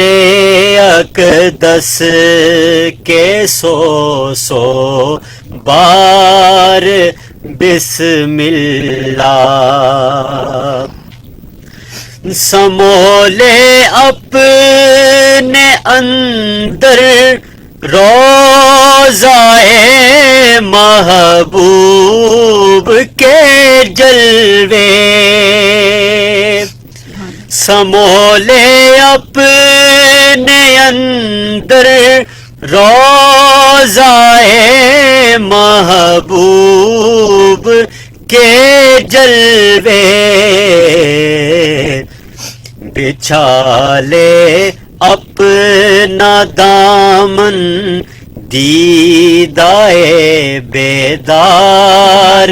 اقدس کے 100 بار بسم اللہ، سمولے اپنے اندر روضائے محبوب کے جلوے، سمولے اپنے اندر روضائے محبوب کے جلوے، بچھا لے اپنا دامن دیدائے بیدار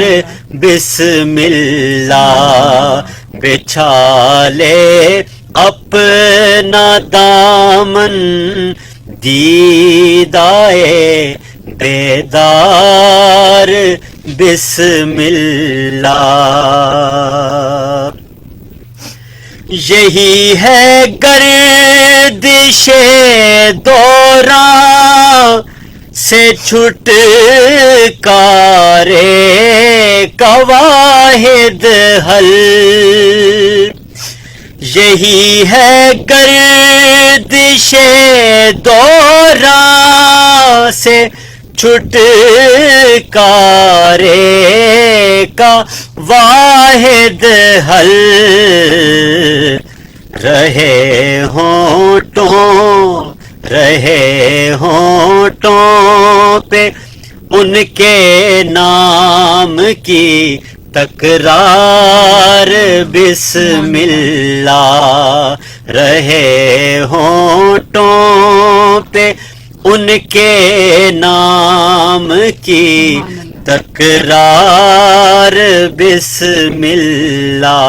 بسم اللہ، بچھا لے اپنا دامن دیدائے بیدار بسم اللہ، یہی ہے گردش دوران سے چھٹکارے کا واحد حل، یہی ہے گردش دوران سے چھٹکارے کا واحد حل، رہے ہونٹوں پہ ان کے نام کی تکرار، بسم اللہ، رہے ہونٹوں پہ ان کے نام کی تکرار، بسم اللہ،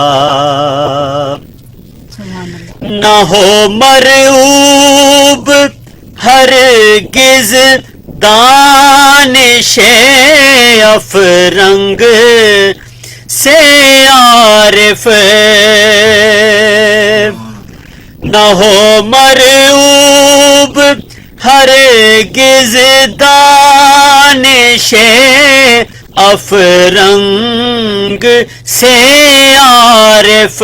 نہ ہو مرعوب ہرگز دانش افرنگ سے عارف، نہ ہو مرعوب ہرگز دانش افرنگ سے عارف،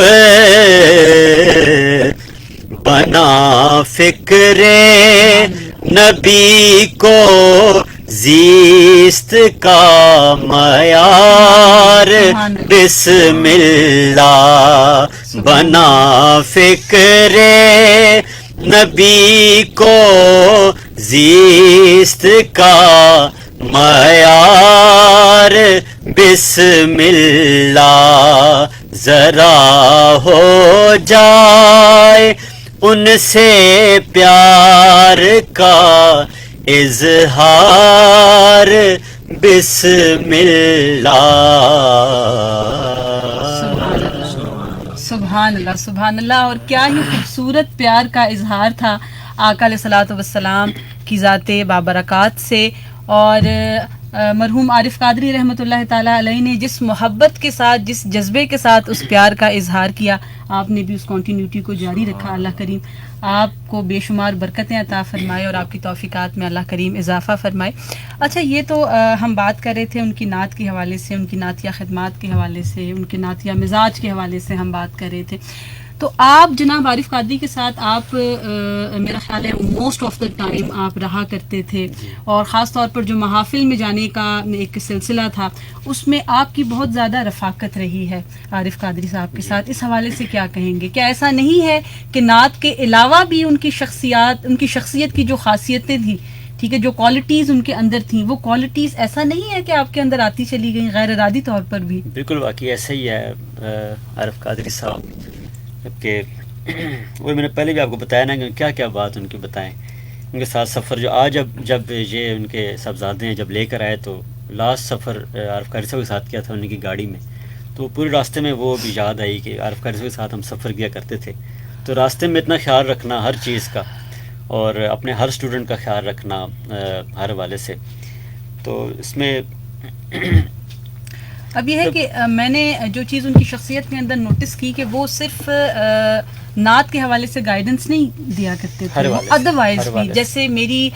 بنا فکر نبی کو زیست کا معیار، بسم اللہ، بنا فکر نبی کو زیست کا معیار، بسم اللہ، ذرا ہو جائے ان سے پیار کا اظہار، بسم اللہ۔ سبحان اللہ، سبحان اللہ، اور کیا ہی خوبصورت پیار کا اظہار تھا آقا علیہ الصلوۃ والسلام کی ذات بابرکات سے۔ اور مرحوم عارف قادری رحمۃ اللہ تعالیٰ علیہ نے جس محبت کے ساتھ، جس جذبے کے ساتھ اس پیار کا اظہار کیا، آپ نے بھی اس کنٹینیوٹی کو جاری رکھا۔ اللہ کریم آپ کو بے شمار برکتیں عطا فرمائے اور آپ کی توفیقات میں اللہ کریم اضافہ فرمائے۔ اچھا، یہ تو ہم بات کر رہے تھے ان کی نعت کے حوالے سے، ان کی نعتیہ خدمات کے حوالے سے، ان کے نعتیہ مزاج کے حوالے سے ہم بات کر رہے تھے۔ تو آپ جناب عارف قادری کے ساتھ آپ میرا خیال ہے موسٹ آف دا ٹائم آپ رہا کرتے تھے، اور خاص طور پر جو محافل میں جانے کا ایک سلسلہ تھا اس میں آپ کی بہت زیادہ رفاقت رہی ہے عارف قادری صاحب کے ساتھ۔ اس حوالے سے کیا کہیں گے؟ کیا ایسا نہیں ہے کہ نعت کے علاوہ بھی ان کی شخصیت کی جو خاصیتیں تھیں، ٹھیک ہے، جو کوالٹیز ان کے اندر تھیں، وہ کوالٹیز ایسا نہیں ہے کہ آپ کے اندر آتی چلی گئیں غیر ارادی طور پر بھی؟ بالکل واقعی ایسا ہی ہے عارف قادری صاحب کہ وہ میں نے پہلے بھی آپ کو بتایا نا کہ کیا کیا بات ان کی بتائیں۔ ان کے ساتھ سفر جو آج جب یہ ان کے صاحبزادے ہیں جب لے کر آئے، تو لاسٹ سفر عارف قادری صاحب کے ساتھ کیا تھا ان کی گاڑی میں، تو پورے راستے میں وہ بھی یاد آئی کہ عارف قادری صاحب کے ساتھ ہم سفر کیا کرتے تھے۔ تو راستے میں اتنا خیال رکھنا ہر چیز کا، اور اپنے ہر اسٹوڈنٹ کا خیال رکھنا ہر حوالے سے، تو اس میں اب یہ ہے کہ میں نے جو چیز ان کی شخصیت کے اندر نوٹس کی کہ وہ صرف نعت کے حوالے سے گائیڈنس نہیں دیا کرتے تھے، ادروائز بھی، جیسے میری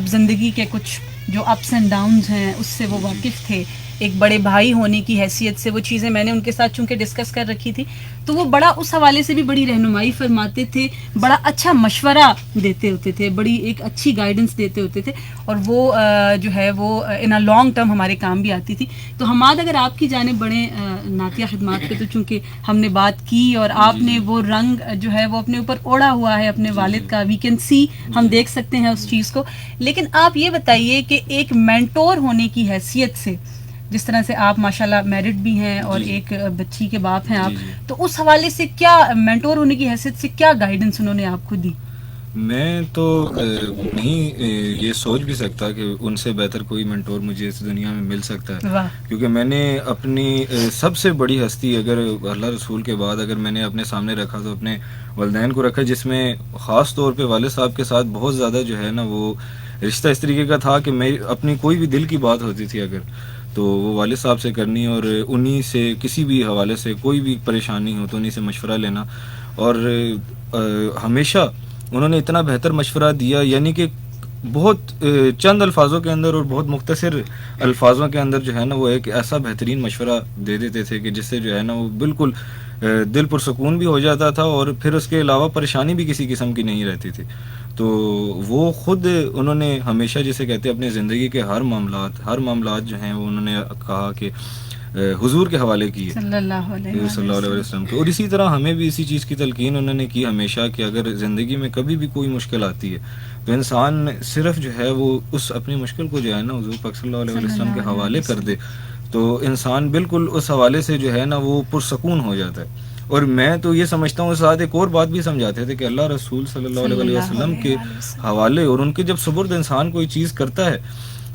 زندگی کے کچھ جو اپس اینڈ ڈاؤنز ہیں اس سے وہ واقف تھے، ایک بڑے بھائی ہونے کی حیثیت سے وہ چیزیں میں نے ان کے ساتھ چونکہ ڈسکس کر رکھی تھی، تو وہ بڑا اس حوالے سے بھی بڑی رہنمائی فرماتے تھے، بڑا اچھا مشورہ دیتے ہوتے تھے، بڑی ایک اچھی گائیڈنس دیتے ہوتے تھے، اور وہ جو ہے وہ ان اے لانگ ٹرم ہمارے کام بھی آتی تھی۔ تو حماد، اگر آپ کی جانب بڑے نعتیہ خدمات پہ، تو چونکہ ہم نے بات کی اور آپ نے وہ رنگ جو ہے وہ اپنے اوپر اوڑھا ہوا ہے اپنے والد کا، وی کین سی، ہم دیکھ سکتے ہیں اس چیز کو، لیکن آپ یہ بتائیے کہ ایک مینٹور ہونے کی حیثیت سے، جس طرح سے آپ ماشاءاللہ میرڈ بھی ہیں اور ایک بچی کے باپ ہیں آپ، تو اس حوالے سے کیا مینٹور ہونے کی حیثیت سے کیا گائیڈنس انہوں نے آپ کو دی؟ میں تو نہیں یہ سوچ بھی سکتا کہ ان سے بہتر کوئی منٹور مجھے اس دنیا میں مل سکتا ہے، کیونکہ میں نے اپنی سب سے بڑی ہستی اگر اللہ رسول کے بعد اگر میں نے اپنے سامنے رکھا تو اپنے والدین کو رکھا، جس میں خاص طور پہ والد صاحب کے ساتھ بہت زیادہ جو ہے نا وہ رشتہ اس طریقے کا تھا کہ میں اپنی کوئی بھی دل کی بات ہوتی تھی اگر تو وہ والد صاحب سے کرنی، اور انہی سے کسی بھی حوالے سے کوئی بھی پریشانی ہو تو انہی سے مشورہ لینا، اور ہمیشہ انہوں نے اتنا بہتر مشورہ دیا، یعنی کہ بہت چند الفاظوں کے اندر اور بہت مختصر الفاظوں کے اندر جو ہے نا وہ ایک ایسا بہترین مشورہ دے دیتے تھے کہ جس سے جو ہے نا وہ بالکل دل پرسکون بھی ہو جاتا تھا، اور پھر اس کے علاوہ پریشانی بھی کسی قسم کی نہیں رہتی تھی. تو وہ خود انہوں نے ہمیشہ جسے کہتے ہیں اپنے زندگی کے ہر معاملات جو ہیں وہ انہوں نے کہا کہ حضور کے حوالے کیے صلی اللہ علیہ وسلم کو. اور اسی طرح ہمیں بھی اسی چیز کی تلقین انہوں نے کی ہمیشہ کہ اگر زندگی میں کبھی بھی کوئی مشکل آتی ہے تو انسان صرف جو ہے وہ اس اپنی مشکل کو جو ہے نا حضور پاک صلی اللہ علیہ وسلم کے حوالے کر دے، تو انسان بالکل اس حوالے سے جو ہے نا وہ پرسکون ہو جاتا ہے. اور میں تو یہ سمجھتا ہوں، ساتھ ایک اور بات بھی سمجھاتے تھے کہ اللہ رسول صلی اللہ علیہ وسلم کے حوالے اور ان کے جب سپرد انسان کوئی چیز کرتا ہے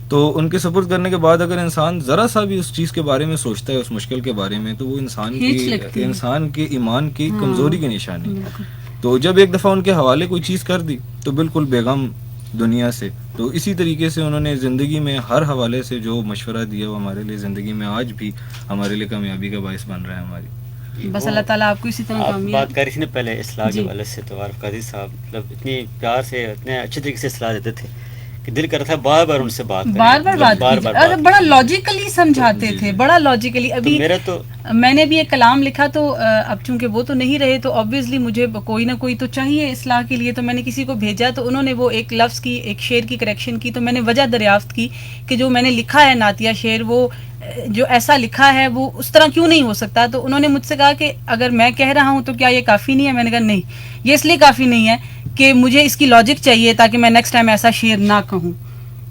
تو ان کے سپرد کرنے کے بعد اگر انسان ذرا سا بھی اس چیز کے بارے میں سوچتا ہے، اس مشکل کے بارے میں، تو وہ انسان کے ایمان کی کمزوری کی نشانی. تو جب ایک دفعہ ان کے حوالے کوئی چیز کر دی تو بالکل بیغم دنیا سے. تو اسی طریقے سے انہوں نے زندگی میں ہر حوالے سے جو مشورہ دیا وہ ہمارے لیے زندگی میں آج بھی ہمارے لیے کامیابی کا باعث بن رہا ہے ہماری. بس اللہ تعالیٰ آپ کو اسی طرح کامیاب. بات کر رہی تھی نا پہلے اصلاح کے حوالے سے، تو عارف قادری صاحب مطلب اتنی پیار سے اتنے اچھے طریقے سے اصلاح دیتے تھے کہ دل کرتا تھا بار بار ان سے بات بار بڑا لاجیکلی سمجھاتے تھے، بڑا لاجیکلی. ابھی میں نے بھی ایک کلام لکھا تو اب چونکہ وہ تو نہیں رہے تو آبویسلی مجھے کوئی نہ کوئی تو چاہیے اصلاح کے لیے، تو میں نے کسی کو بھیجا تو انہوں نے وہ ایک لفظ کی، ایک شعر کی کریکشن کی. تو میں نے وجہ دریافت کی کہ جو میں نے لکھا ہے نعتیہ شعر، وہ جو ایسا لکھا ہے وہ اس طرح کیوں نہیں ہو سکتا. تو انہوں نے مجھ سے کہا کہ اگر میں کہہ رہا ہوں تو کیا یہ کافی نہیں ہے؟ میں نے کہا نہیں، یہ اس لیے کافی نہیں ہے کہ مجھے اس کی لاجک چاہیے تاکہ میں نیکسٹ ٹائم ایسا شعر نہ کہوں.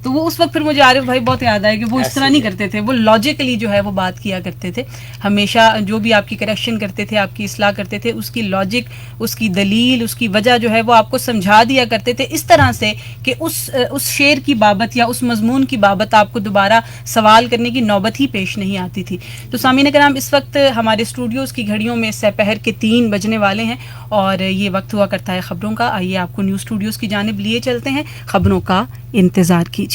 تو وہ اس وقت پھر مجھے عارف بھائی بہت یاد آئے کہ وہ اس طرح نہیں کرتے تھے، وہ لاجیکلی جو ہے وہ بات کیا کرتے تھے. ہمیشہ جو بھی آپ کی کریکشن کرتے تھے، آپ کی اصلاح کرتے تھے، اس کی لاجک، اس کی دلیل، اس کی وجہ جو ہے وہ آپ کو سمجھا دیا کرتے تھے اس طرح سے کہ اس شعر کی بابت یا اس مضمون کی بابت آپ کو دوبارہ سوال کرنے کی نوبت ہی پیش نہیں آتی تھی. تو سامعین کرام، اس وقت ہمارے اسٹوڈیوز کی گھڑیوں میں سپہر کے 3 بجنے والے ہیں اور یہ وقت ہوا کرتا ہے خبروں کا. آئیے آپ کو نیوز اسٹوڈیوز کی جانب لیے چلتے ہیں، خبروں کا انتظار کیجیے.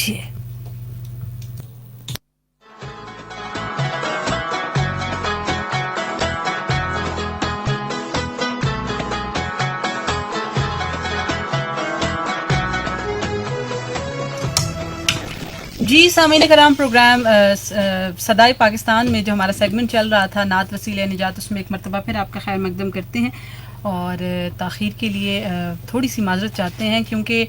جی سامعین کرام، پروگرام صدائے پاکستان میں جو ہمارا سیگمنٹ چل رہا تھا نعت وسیلہ نجات، اس میں ایک مرتبہ پھر آپ کا خیر مقدم کرتے ہیں اور تاخیر کے لیے تھوڑی سی معذرت چاہتے ہیں، کیونکہ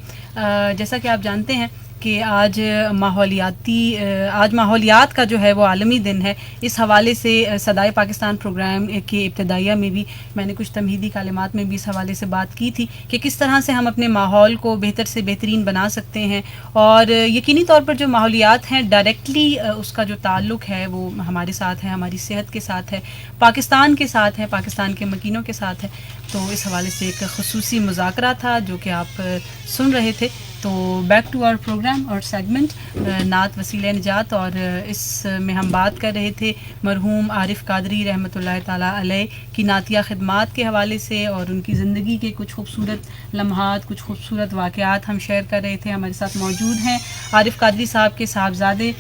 جیسا کہ آپ جانتے ہیں کہ آج ماحولیات کا جو ہے وہ عالمی دن ہے. اس حوالے سے صدائے پاکستان پروگرام کے ابتدائیہ میں بھی میں نے کچھ تمہیدی کلمات میں بھی اس حوالے سے بات کی تھی کہ کس طرح سے ہم اپنے ماحول کو بہتر سے بہترین بنا سکتے ہیں. اور یقینی طور پر جو ماحولیات ہیں ڈائریکٹلی اس کا جو تعلق ہے وہ ہمارے ساتھ ہے، ہماری صحت کے ساتھ ہے، پاکستان کے ساتھ ہے، پاکستان کے مکینوں کے ساتھ ہے. تو اس حوالے سے ایک خصوصی مذاکرہ تھا جو کہ آپ سن رہے تھے. تو بیک ٹو آور پروگرام اور سیگمنٹ نعت وسیلہ نجات، اور اس میں ہم بات کر رہے تھے مرحوم عارف قادری رحمۃ اللہ تعالیٰ علیہ کی نعتیہ خدمات کے حوالے سے، اور ان کی زندگی کے کچھ خوبصورت لمحات، کچھ خوبصورت واقعات ہم شیئر کر رہے تھے. ہمارے ساتھ موجود ہیں عارف قادری صاحب کے صاحبزادے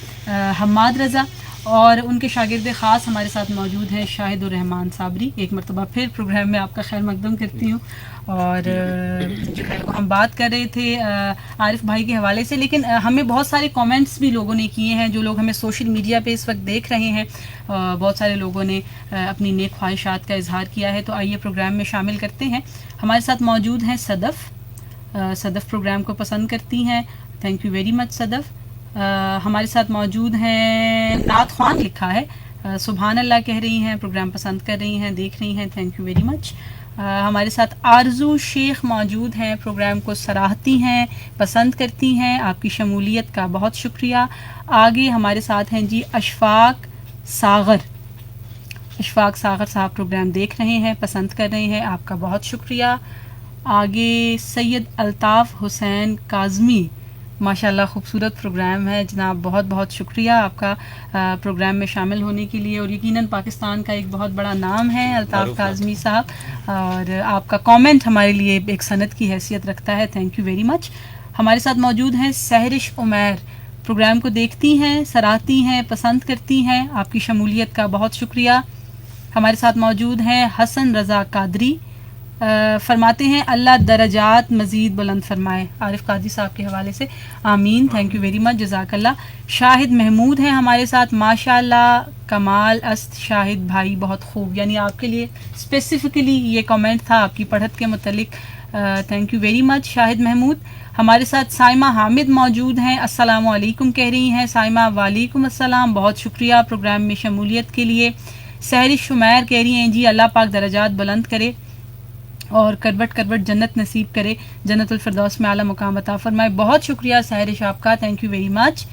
حماد رضا، اور ان کے شاگرد خاص ہمارے ساتھ موجود ہیں شاہد الرحمان صابری. ایک مرتبہ پھر پروگرام میں آپ کا خیر مقدم کرتی ہوں. اور جو ہے ہم بات کر رہے تھے عارف بھائی کے حوالے سے، لیکن ہمیں بہت سارے کامنٹس بھی لوگوں نے کیے ہیں. جو لوگ ہمیں سوشل میڈیا پہ اس وقت دیکھ رہے ہیں، بہت سارے لوگوں نے اپنی نیک خواہشات کا اظہار کیا ہے. تو آئیے پروگرام میں شامل کرتے ہیں. ہمارے ساتھ موجود ہیں صدف پروگرام کو پسند کرتی ہیں، تھینک یو ویری مچ صدف. ہمارے ساتھ موجود ہیں نعت خوان لکھا ہے، سبحان اللہ کہہ رہی ہیں، پروگرام پسند کر رہی ہیں، دیکھ رہی ہیں، تھینک یو ویری مچ. ہمارے ساتھ آرزو شیخ موجود ہیں، پروگرام کو سراہتی ہیں، پسند کرتی ہیں، آپ کی شمولیت کا بہت شکریہ. آگے ہمارے ساتھ ہیں جی اشفاق ساغر صاحب، پروگرام دیکھ رہے ہیں، پسند کر رہے ہیں، آپ کا بہت شکریہ. آگے سید الطاف حسین کاظمی، ماشاءاللہ خوبصورت پروگرام ہے جناب، بہت بہت شکریہ آپ کا پروگرام میں شامل ہونے کے لیے. اور یقیناً پاکستان کا ایک بہت بڑا نام ہے الطاف کاظمی صاحب، اور آپ کا کامنٹ ہمارے لیے ایک سند کی حیثیت رکھتا ہے، تھینک یو ویری مچ. ہمارے ساتھ موجود ہیں سہرش عمیر، پروگرام کو دیکھتی ہیں، سراہتی ہیں، پسند کرتی ہیں، آپ کی شمولیت کا بہت شکریہ. ہمارے ساتھ موجود ہیں حسن رضا قادری، فرماتے ہیں اللہ درجات مزید بلند فرمائے. عارف قادری صاحب کے حوالے سے آمین. تھینک یو ویری مچ, جزاک اللہ. شاہد محمود ہیں ہمارے ساتھ, ماشاء اللہ کمال است شاہد بھائی, بہت خوب. یعنی آپ کے لیے اسپیسیفکلی یہ کامنٹ تھا آپ کی پڑھت کے متعلق. تھینک یو ویری مچ شاہد محمود. ہمارے ساتھ سائمہ حامد موجود ہیں, السلام علیکم کہہ رہی ہیں سائمہ. وعلیکم السلام, بہت شکریہ پروگرام میں شمولیت کے لیے. سحری شمیر کہہ رہی ہیں جی اللہ پاک درجات بلند کرے اور کروٹ کروٹ جنت نصیب کرے, جنت الفردوس میں اعلیٰ مقام عطا فرمائے. بہت شکریہ سحرش آپ کا, تھینک یو ویری مچ.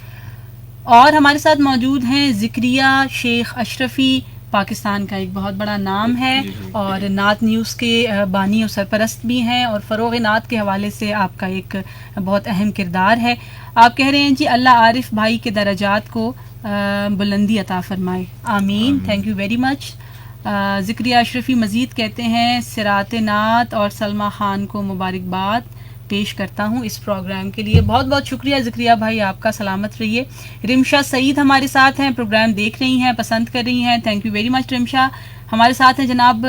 اور ہمارے ساتھ موجود ہیں ذکریہ شیخ اشرفی, پاکستان کا ایک بہت بڑا نام ہے اور نعت نیوز کے بانی اور سرپرست بھی ہیں, اور فروغ نعت کے حوالے سے آپ کا ایک بہت اہم کردار ہے. آپ کہہ رہے ہیں جی اللہ عارف بھائی کے درجات کو بلندی عطا فرمائے, آمین. Thank you very much. Zakariya Ashrafi مزید کہتے ہیں سرات نعت اور سلمہ خان کو مبارکباد پیش کرتا ہوں اس پروگرام کے لیے. بہت بہت شکریہ ذکریہ بھائی, آپ کا سلامت رہیے. رمشا سعید ہمارے ساتھ ہیں, پروگرام دیکھ رہی ہیں, پسند کر رہی ہیں. تھینک یو ویری مچ رمشا. ہمارے ساتھ ہیں جناب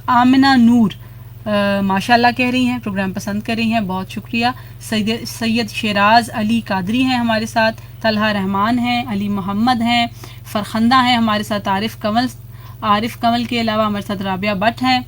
آمنہ نور, ماشاء اللہ کہہ رہی ہیں, پروگرام پسند کر رہی ہیں, بہت شکریہ. سید شیراز علی قادری ہیں ہمارے ساتھ, طلحہ رحمان ہیں, علی محمد ہیں, فرخندہ ہیں ہمارے ساتھ, عارف کمل کے علاوہ ہمارے ساتھ رابعہ بٹ ہیں.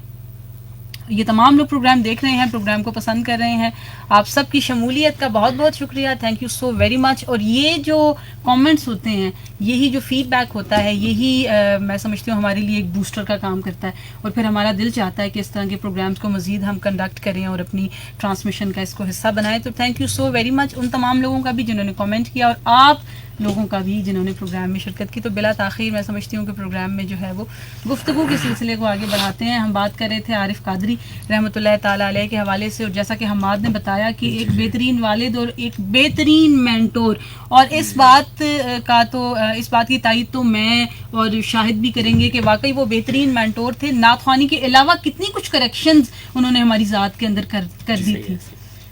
یہ تمام لوگ پروگرام دیکھ رہے ہیں, پروگرام کو پسند کر رہے ہیں. آپ سب کی شمولیت کا بہت بہت شکریہ, تھینک یو سو ویری مچ. اور یہ جو کامنٹس ہوتے ہیں, یہی جو فیڈ بیک ہوتا ہے, یہی میں سمجھتی ہوں ہمارے لیے ایک بوسٹر کا کام کرتا ہے, اور پھر ہمارا دل چاہتا ہے کہ اس طرح کے پروگرامز کو مزید ہم کنڈکٹ کریں اور اپنی ٹرانسمیشن کا اس کو حصہ بنائیں. تو thank you so very much ان تمام لوگوں کا بھی جنہوں نے کامنٹ کیا, اور آپ لوگوں کا بھی جنہوں نے پروگرام میں شرکت کی. تو بلا تاخیر میں سمجھتی ہوں کہ پروگرام میں جو ہے وہ گفتگو کے سلسلے کو آگے بڑھاتے ہیں. ہم بات کر رہے تھے عارف قادری رحمۃ اللہ تعالیٰ علیہ کے حوالے سے, اور جیسا کہ حماد نے بتایا کہ ایک بہترین والد اور ایک بہترین مینٹور, اور اس بات کی تائید تو میں اور شاہد بھی کریں گے کہ واقعی وہ بہترین مینٹور تھے. نعت خوانی کے علاوہ کتنی کچھ کریکشنز انہوں نے ہماری ذات کے اندر کر دی تھی.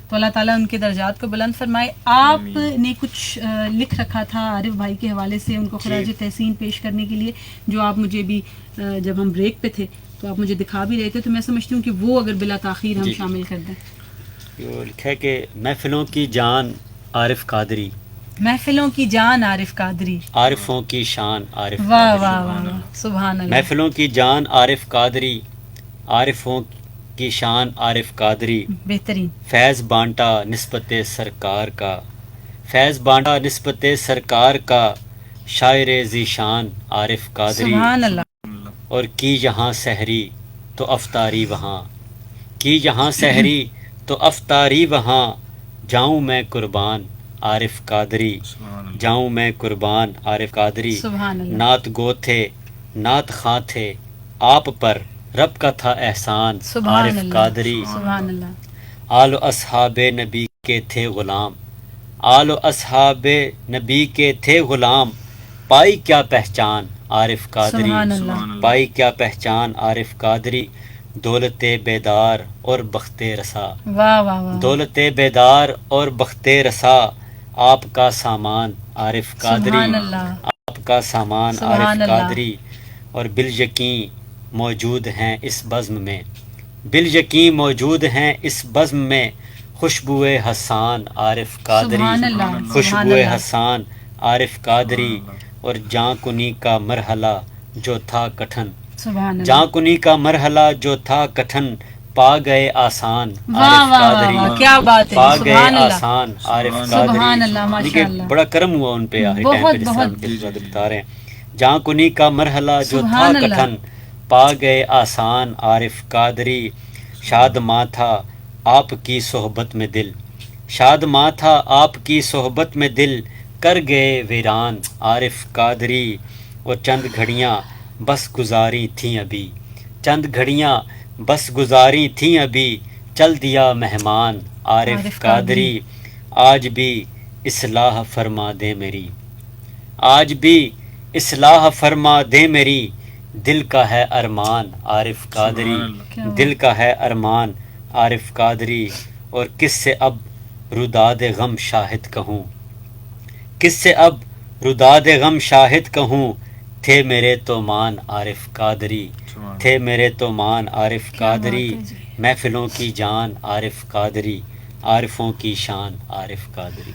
تو اللہ تعالیٰ ان کے درجات کو بلند فرمائے. آپ نے کچھ لکھ رکھا تھا عارف بھائی کے حوالے سے, ان کو خراج تحسین پیش کرنے کے لیے, جو آپ مجھے بھی جب ہم بریک پہ تھے تو آپ مجھے دکھا بھی رہے تھے, تو میں سمجھتی ہوں کہ وہ اگر بلا تاخیر ہم شامل کر دیں. یہ لکھا ہے کہ محفلوں کی جان عارف قادری, محفلوں کی جان عارف قادری, عارفوں کی شان عارف واہ قادری. واہ واہ واہ, سبحان اللہ. محفلوں کی جان عارف قادری, عارفوں کی شان عارف قادری. بہترین. فیض بانٹا نسبت سرکار کا, فیض بانٹا نسبت سرکار کا, شاعر ذیشان عارف قادری. سبحان اللہ. اور کی جہاں سحری تو افطاری وہاں, کی جہاں سحری تو افطاری وہاں, جاؤں میں قربان عارف قادری, جاؤں میں قربان عارف قادری. سبحان اللہ. نعت گو تھے نعت خواں تھے, آپ پر رب کا تھا احسان عارف قادری. سبحان اللہ. آل و اصحاب نبی کے تھے غلام, آل و اصحاب نبی کے تھے غلام, پائی کیا پہچان عارف قادری. سبحان اللہ. پائی کیا پہچان عارف قادری. دولت بیدار اور بخت رسا, واہ واہ واہ. دولت بیدار اور بخت رسا, آپ کا سامان عارف قادری. سبحان اللہ. آپ کا سامان سبحان عارف اللہ. قادری. اور بالیقین موجود ہیں اس بزم میں, بالیقین موجود ہیں اس بزم میں, خوشبوئے حسان عارف قادری. سبحان اللہ. سبحان خوشبوئے اللہ. حسان عارف قادری. اور جاں کنی کا مرحلہ جو تھا کٹھن, سبحان اللہ. جاں کنی کا مرحلہ جو تھا کٹھن, پا گئے آسان واہ عارف واہ قادری. واہ, کیا بات ہے. پا گئے سبحان اللہ. آسان عارف سبحان قادری. اللہ, ماشاء دیکھیے اللہ. بڑا کرم ہوا ان پہ آخری ٹائم بہت پہ, جس طرح بہت. ہم کے حضرت بتا رہے ہیں. جاں کنی کا مرحلہ جو تھا سبحان اللہ. کٹھن, پا گئے آسان عارف قادری. شاد ماں تھا آپ کی صحبت میں دل, شاد ماں تھا آپ کی صحبت میں دل, کر گئے ویران عارف قادری. اور چند گھڑیاں بس گزاری تھیں ابھی, چند گھڑیاں بس گزاری تھیں ابھی, چل دیا مہمان عارف قادری. آج بھی اصلاح فرما دے میری, آج بھی اصلاح فرما دے میری, دل کا ہے ارمان عارف قادری. دل کا ہے ارمان عارف قادری. اور کس سے اب روداد غم شاہد کہوں, کس سے اب روداد غم شاہد کہوں, تھے میرے تو مان عارف قادری. تھے میرے تو مان عارف قادری. محفلوں کی جان عارف قادری، عارفوں کی شان عارف قادری.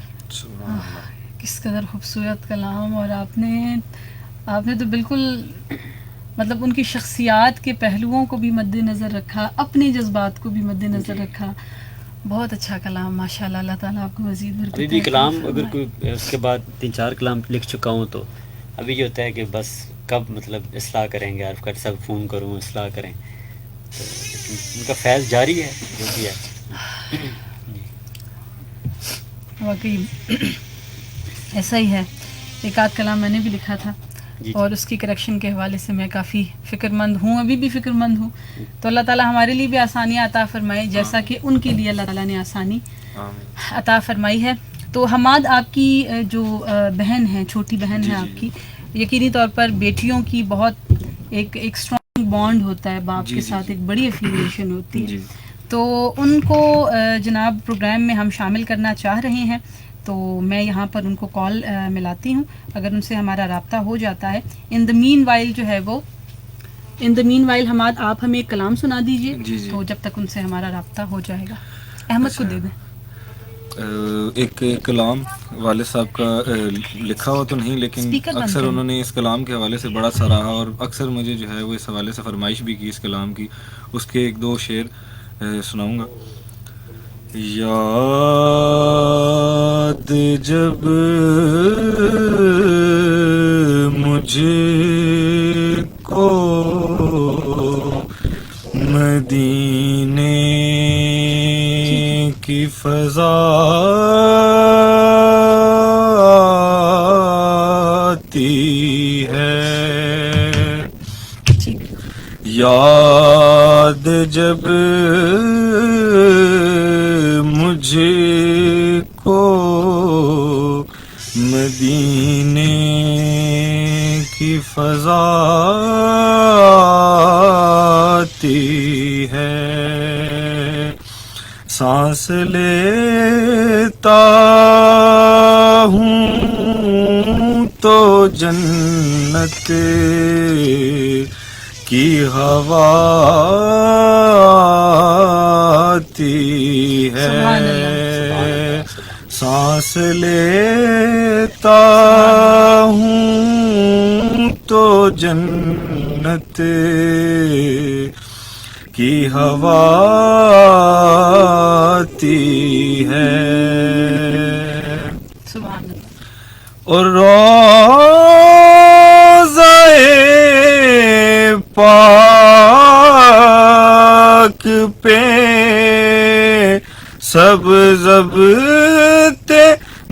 کس قدر خوبصورت کلام. اور آپ نے تو بالکل مطلب ان کی شخصیات کے پہلوؤں کو بھی مد نظر رکھا، اپنے جذبات کو بھی مد نظر رکھا. بہت اچھا کلام ماشاء اللہ. اللہ تعالیٰ آپ کو مزید برکت ابھی بھی کلام اگر کوئی اس کے بعد 3-4 کلام لکھ چکا ہوں تو ابھی یہ ہوتا ہے کہ بس کب مطلب اصلاح کریں گے، عارف کر سب فون کروں اصلاح کریں، تو لیکن ان کا فیض جاری ہے جو بھی ہے. واقعی ایسا ہی ہے. ایک آدھ کلام میں نے بھی لکھا تھا اور اس کی کریکشن کے حوالے سے میں کافی فکر مند ہوں، ابھی بھی فکر مند ہوں. تو اللہ تعالیٰ ہمارے لیے بھی آسانیاں عطا فرمائے جیسا کہ ان کے لیے اللہ تعالیٰ نے آسانی عطا فرمائی ہے. تو حماد آپ کی جو بہن ہے، چھوٹی بہن ہے آپ کی، یقینی طور پر بیٹیوں کی بہت ایک اسٹرانگ بانڈ ہوتا ہے باپ کے ساتھ، ایک بڑی افیلیشن ہوتی ہے. تو ان کو جناب پروگرام میں ہم شامل کرنا چاہ رہے ہیں، تو میں یہاں پر ان کو کال ملاتی ہوں اگر ان سے ہمارا رابطہ ہو جاتا ہے. ان دا مین وائل جو ہے وہ حماد آپ ہمیں ایک کلام سنا دیجئے تو جب تک ان سے ہمارا رابطہ ہو جائے گا. احمد کو دے دیں. ایک کلام والد صاحب کا لکھا ہوا تو نہیں، لیکن اکثر انہوں نے اس کلام کے حوالے سے بڑا سراہا اور اکثر مجھے جو ہے وہ اس حوالے سے فرمائش بھی کی اس کلام کی. اس کے 1-2 شعر سناؤں گا. یاد جب مجھ کو مدینے کی فضا آتی ہے، یاد جب مجھ کو مدینے کی فضا آتی ہے، سانس لیتا ہوں تو جنت کی ہوا آتی ہے، سانس لیتا ہوں تو جنت کی ہوا آتی ہے، اور روضۂ پاک پہ سب ضبط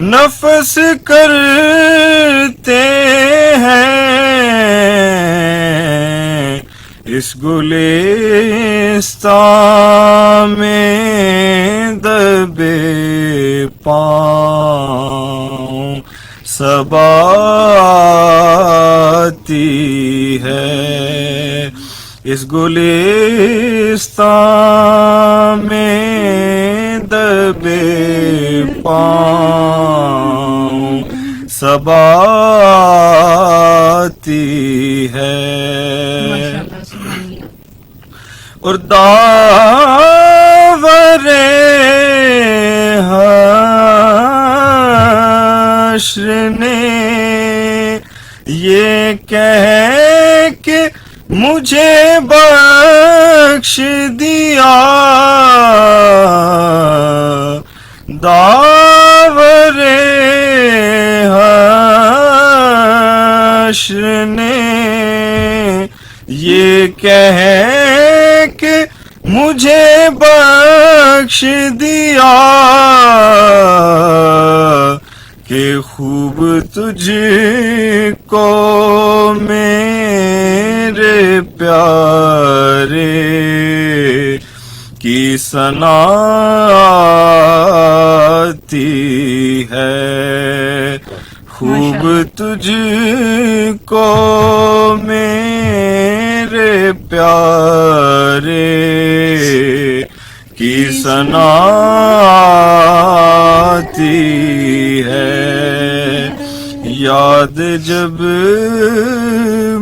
نفس کرتے ہیں، اس گلستان میں دبے پاؤں صبا آتی ہے، اس گلستان میں دبے پاؤں صبا آتی ہے، اور داور حشر نے یہ کہہ کہ مجھے بخش دیا، داور حشر نے یہ کہہ کہ مجھے بخش دیا کہ خوب تجھ کو میرے پیارے کی ثنا آتی ہے، خوب تجھ کو میرے پیارے کی ثنا آتی ہے، یاد جب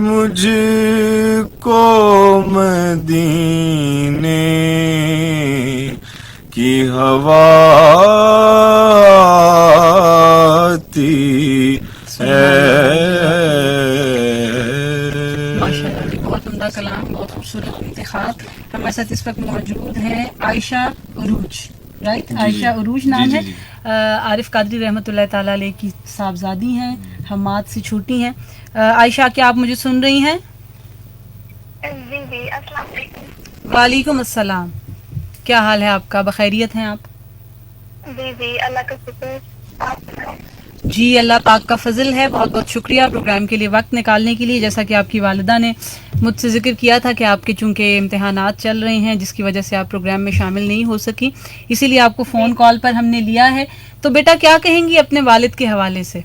مجھ کو مدینے کی ہوا آتی ماشاءاللہ، بہت عمدہ کلام، بہت خوبصورت انتخاب. ہمارے ساتھ اس وقت موجود ہیں عائشہ عروج، رائٹ؟ عائشہ عروج نام ہے. عارف قادری رحمۃ اللہ تعالیٰ علیہ کی صاحبزادی ہیں، حماد سے چھوٹی ہیں. عائشہ، کیا آپ مجھے سن رہی ہیں؟ جی جی، السلام علیکم. وعلیکم السلام. کیا حال ہے آپ کا؟ بخیریت ہیں آپ؟ جی جی، اللہ کا شکر. آپ جی، اللہ پاک کا فضل ہے. بہت بہت شکریہ پروگرام کے لیے وقت نکالنے کے لیے. جیسا کہ آپ کی والدہ نے مجھ سے ذکر کیا تھا کہ آپ کے چونکہ امتحانات چل رہے ہیں جس کی وجہ سے آپ پروگرام میں شامل نہیں ہو سکی، اسی لیے آپ کو فون کال پر ہم نے لیا ہے. تو بیٹا کیا کہیں گی اپنے والد کے حوالے سے؟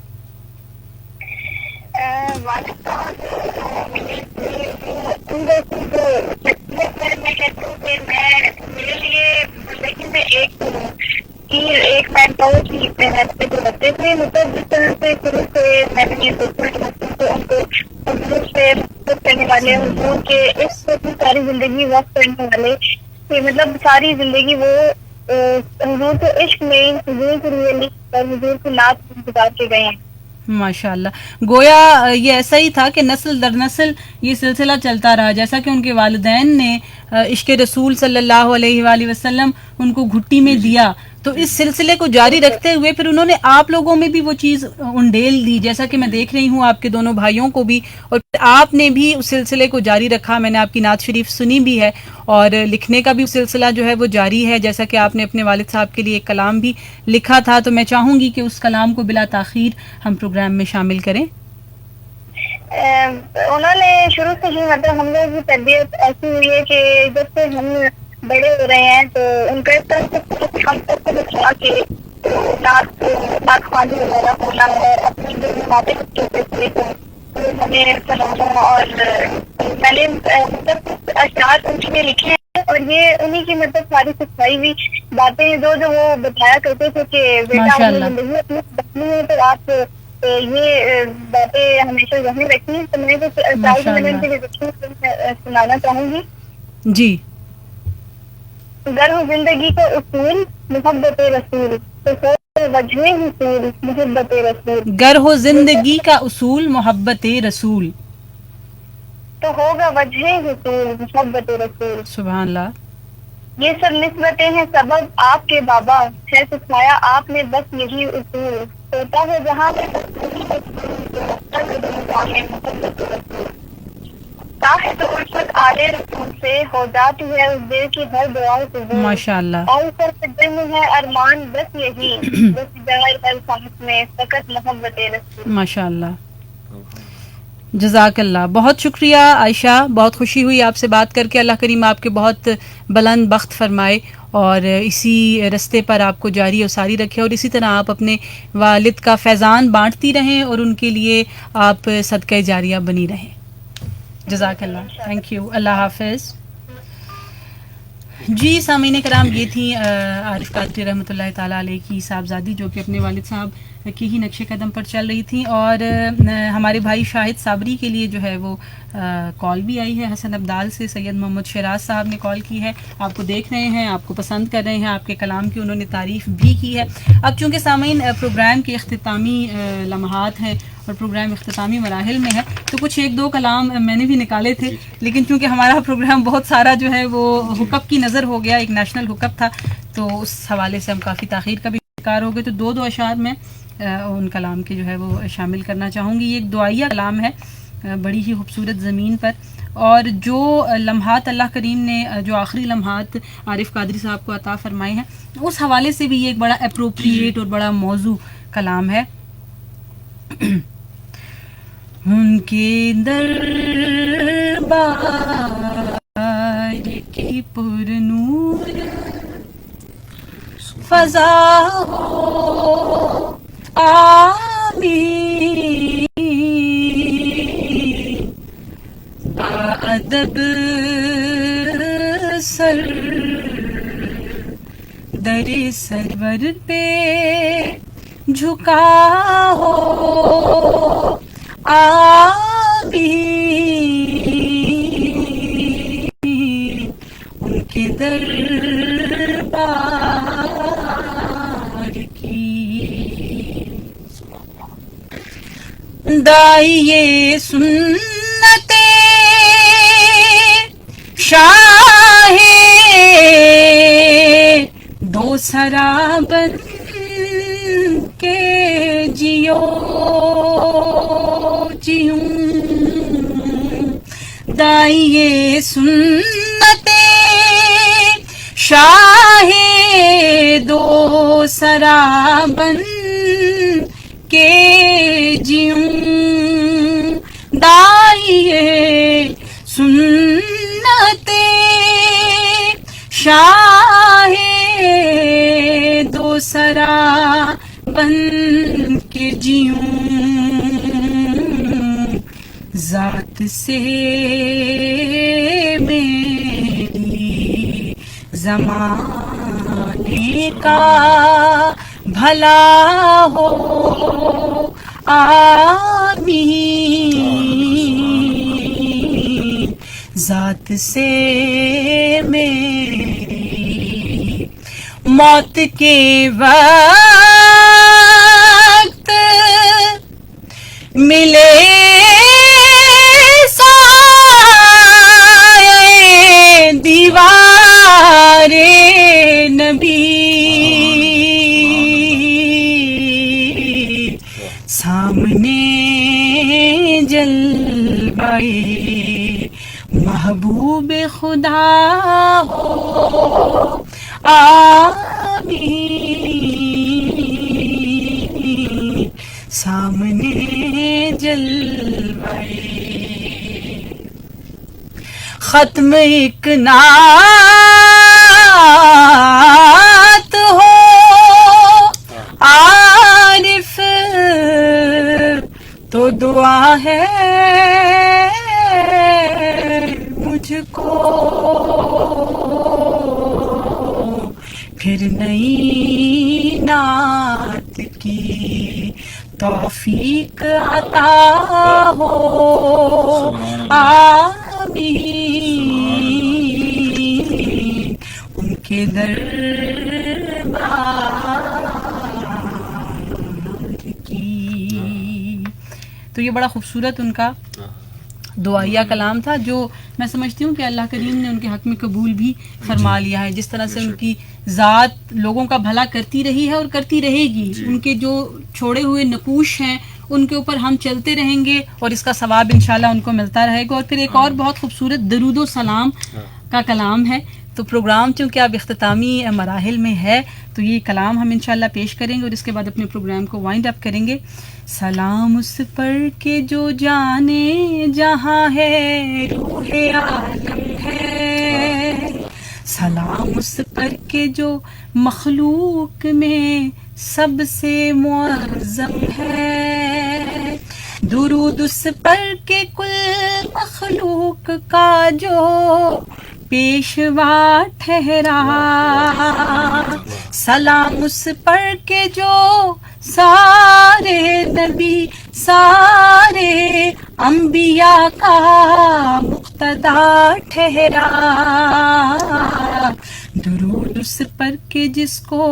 والد صاحب، میں کہتی ہوں کہ میرے لیے زندگی میں ایک میں کہوں کہ محنت پہ جو بچے تھے، مطلب جس طرح سے شروع سے میں نے یہ سوچا کہ ان کو حضور سے محبت کرنے والے، حضور کے اس ساری زندگی وقت کرنے والے، کہ مطلب ساری زندگی وہ حضور کے عشق میں، حضور کے لیے اور حضور کی نعت گزار کے گئے ہیں. ماشاء اللہ. گویا یہ ایسا ہی تھا کہ نسل در نسل یہ سلسلہ چلتا رہا، جیسا کہ ان کے والدین نے عشق رسول صلی اللہ علیہ وآلہ وسلم ان کو گھٹی میں دیا، تو اس سلسلے کو جاری رکھتے ہوئے پھر انہوں نے آپ لوگوں میں بھی وہ چیز انڈیل دی، جیسا کہ میں دیکھ رہی ہوں آپ کے دونوں بھائیوں کو بھی، اور پھر آپ نے بھی اس سلسلے کو جاری رکھا. میں نے آپ کی نعت شریف سنی بھی ہے، اور لکھنے کا بھی سلسلہ جو ہے وہ جاری ہے، جیسا کہ آپ نے اپنے والد صاحب کے لیے ایک کلام بھی لکھا تھا. تو میں چاہوں گی کہ اس کلام کو بلا تاخیر ہم پروگرام میں شامل کریں. انہوں نے شروع سے ہی مطلب ہم لوگ کی تربیت ایسی ہوئی ہے کہ جب سے ہم بڑے ہو رہے ہیں تو ان کا اس طرح سے ہم سب کو دکھا کے نعت خوانی وغیرہ ہونا ہے، اپنی جو ماتیں بچوں سے ہمیں پڑھانا. اور میں نے مطلب اشعار ان کے لکھے ہیں، اور یہ انہی کی مطلب ساری سکھائی ہوئی باتیں جو وہ بتایا کرتے تھے کہ بیٹا اپنی زندگی اپنی بدلنی ہے تو آپ یہ باتیں ہمیشہ ذہن رکھی ہیں. تو میں کچھ اشعار جو میں نے ان کے لیے لکھی سنانا چاہوں گی. جی. گر ہو زندگی کا اصول محبت رسول، تو وجہ حصول محبت رسول. گر ہو زندگی کا اصول محبت رسول، تو ہوگا وجہ حصول محبت رسول. سبحان اللہ. یہ سب نسبتیں ہیں سبب آپ کے بابا، ہے سکھایا آپ نے بس یہی اصول. ہوتا ہے جہاں تو الفت آلے رسول سے ہو جاتی ہے اس دل کی ہر دعا قبول. ماشاء اللہ. اور سر پہ دل میں ہے ارمان بس یہی، بس جائے ہر خامت میں فقط محبت رسول. ماشاء اللہ. جزاک اللہ. بہت شکریہ عائشہ، بہت خوشی ہوئی آپ سے بات کر کے. اللہ کریم آپ کے بہت بلند بخت فرمائے اور اسی رستے پر آپ کو جاری و ساری رکھے، اور اسی طرح آپ اپنے والد کا فیضان بانٹتی رہیں اور ان کے لیے آپ صدقہ جاریہ بنی رہیں. جزاک اللہ. Thank you. اللہ حافظ. جی سامعین کرام، یہ تھی عارف قادری رحمۃ اللہ تعالیٰ علیہ کی صاحبزادی جو کہ اپنے والد صاحب کی ہی نقش قدم پر چل رہی تھیں. اور ہمارے بھائی شاہد صابری کے لیے جو ہے وہ کال بھی آئی ہے حسن ابدال سے. سید محمد شیراز صاحب نے کال کی ہے، آپ کو دیکھ رہے ہیں، آپ کو پسند کر رہے ہیں، آپ کے کلام کی انہوں نے تعریف بھی کی ہے. اب چونکہ سامعین پروگرام کے اختتامی لمحات ہیں اور پروگرام اختتامی مراحل میں ہے، تو کچھ ایک دو کلام میں نے بھی نکالے تھے، لیکن چونکہ ہمارا پروگرام بہت سارا جو ہے وہ حکب کی نظر ہو گیا، ایک نیشنل حکب تھا، تو اس حوالے سے ہم کافی تاخیر کا بھی شکار ہو گئے. تو دو اشعار میں ان کلام کے جو ہے وہ شامل کرنا چاہوں گی. یہ ایک دعائیہ کلام ہے بڑی ہی خوبصورت زمین پر، اور جو لمحات اللہ کریم نے جو آخری لمحات عارف قادری صاحب کو عطا فرمائے ہیں، اس حوالے سے بھی یہ ایک بڑا اپروپریٹ اور بڑا موضوع کلام ہے. ان کے دربار کی پر نور فضا ہو آمین، ادب سر در سرور پہ جھکا ہو آمین، ان کے دربار داعیے سنتے شاہ دو سرا بن کے جیوں داعیے سنتے شاہ دو سرا بن کے جیوں داعیے سنتے شاہ دو سرا بن کے جیوں ذات سے میری زمانے کا بھلا ہو آمین ذات سے میری موت کے وقت ملے سائے دیوار نبی سامنے جلوے محبوب خدا ہو آمین سامنے جلوے ختم ایک نعت ہو عارف تو دعا ہے مجھ کو پھر نئی نعت کی توفیق عطا ہو آمین ان کے دربار کی. تو یہ بڑا خوبصورت ان کا دعائیہ کلام تھا جو میں سمجھتی ہوں کہ اللہ کریم نے ان کے حق میں قبول بھی فرما لیا ہے. جس طرح سے ان کی ذات لوگوں کا بھلا کرتی رہی ہے اور کرتی رہے گی. ان کے جو چھوڑے ہوئے نقوش ہیں ان کے اوپر ہم چلتے رہیں گے اور اس کا ثواب انشاءاللہ ان کو ملتا رہے گا. اور پھر ایک اور بہت خوبصورت درود و سلام کا کلام ہے. تو پروگرام چونکہ اب اختتامی مراحل میں ہے تو یہ کلام ہم انشاءاللہ پیش کریں گے اور اس کے بعد اپنے پروگرام کو وائنڈ اپ کریں گے. سلام اس پر کہ جو جانے جہاں ہے روح عالم ہے. سلام اس پر کہ جو مخلوق میں سب سے معظم ہے. درود اس پر کہ کل مخلوق کا جو پیشوا ٹھہرا. سلام اس پر کہ جو سارے نبی سارے انبیاء کا مقتدا ٹھہرا. درود اس پر کہ جس کو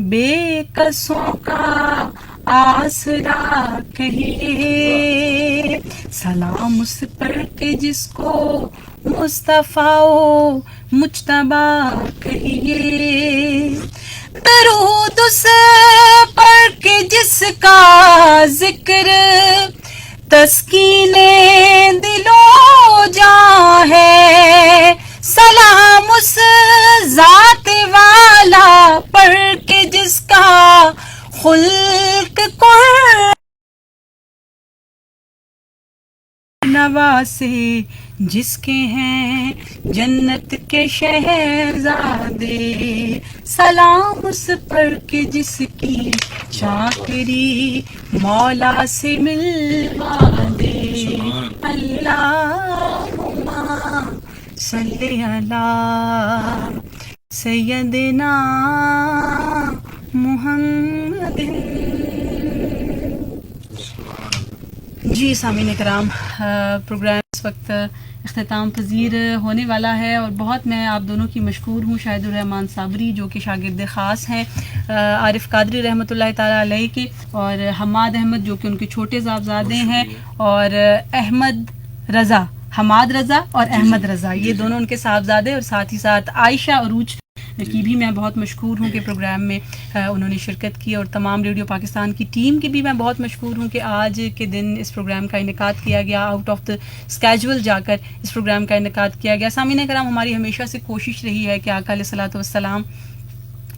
بے کسوں کا آسرا کہیے. سلام اس پر کہ جس کو مصطفیٰ و مجتبی کہیے. درود اس پر کہ جس کا ذکر تسکین دل و جاں ہے. سلام اس ذات والا پر کہ جس کا خلق نواسے جس کے ہیں جنت کے شہزادے. سلام اس پر کہ جس کی چاکری مولا سے ملوا دے. اللہم صلی علی سیدنا محمد. جی سامعین کرام، پروگرام اس وقت اختتام پذیر ہونے والا ہے، اور بہت میں آپ دونوں کی مشکور ہوں، شاہد الرحمان صابری جو کہ شاگرد خاص ہیں عارف قادری رحمۃ اللہ تعالیٰ علیہ کے، اور حماد احمد جو کہ ان کے چھوٹے صاحبزادے ہیں، اور احمد رضا، حماد رضا اور احمد رضا، یہ دونوں ان کے صاحبزادے، اور ساتھ ہی ساتھ عائشہ عروج کی بھی میں بہت مشکور ہوں کہ پروگرام میں انہوں نے شرکت کی، اور تمام ریڈیو پاکستان کی ٹیم کی بھی میں بہت مشکور ہوں کہ آج کے دن اس پروگرام کا انعقاد کیا گیا، آؤٹ آف دا اسکیجول جا کر اس پروگرام کا انعقاد کیا گیا۔ سامعین کرام، ہماری ہمیشہ سے کوشش رہی ہے کہ آقا علیہ الصلوۃ والسلام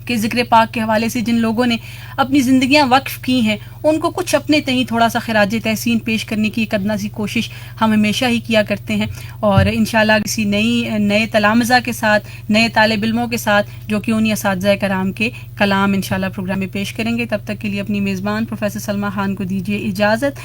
کے ذکر پاک کے حوالے سے جن لوگوں نے اپنی زندگیاں وقف کی ہیں ان کو کچھ اپنے تئیں تھوڑا سا خراج تحسین پیش کرنے کی ایک ادنا سی کوشش ہم ہمیشہ ہی کیا کرتے ہیں، اور انشاءاللہ کسی نئے تلامذہ کے ساتھ، نئے طالب علموں کے ساتھ جو کہ انہی اساتذہ کرام کے کلام انشاءاللہ پروگرام میں پیش کریں گے۔ تب تک کے لیے اپنی میزبان پروفیسر سلمیٰ خان کو دیجیے اجازت۔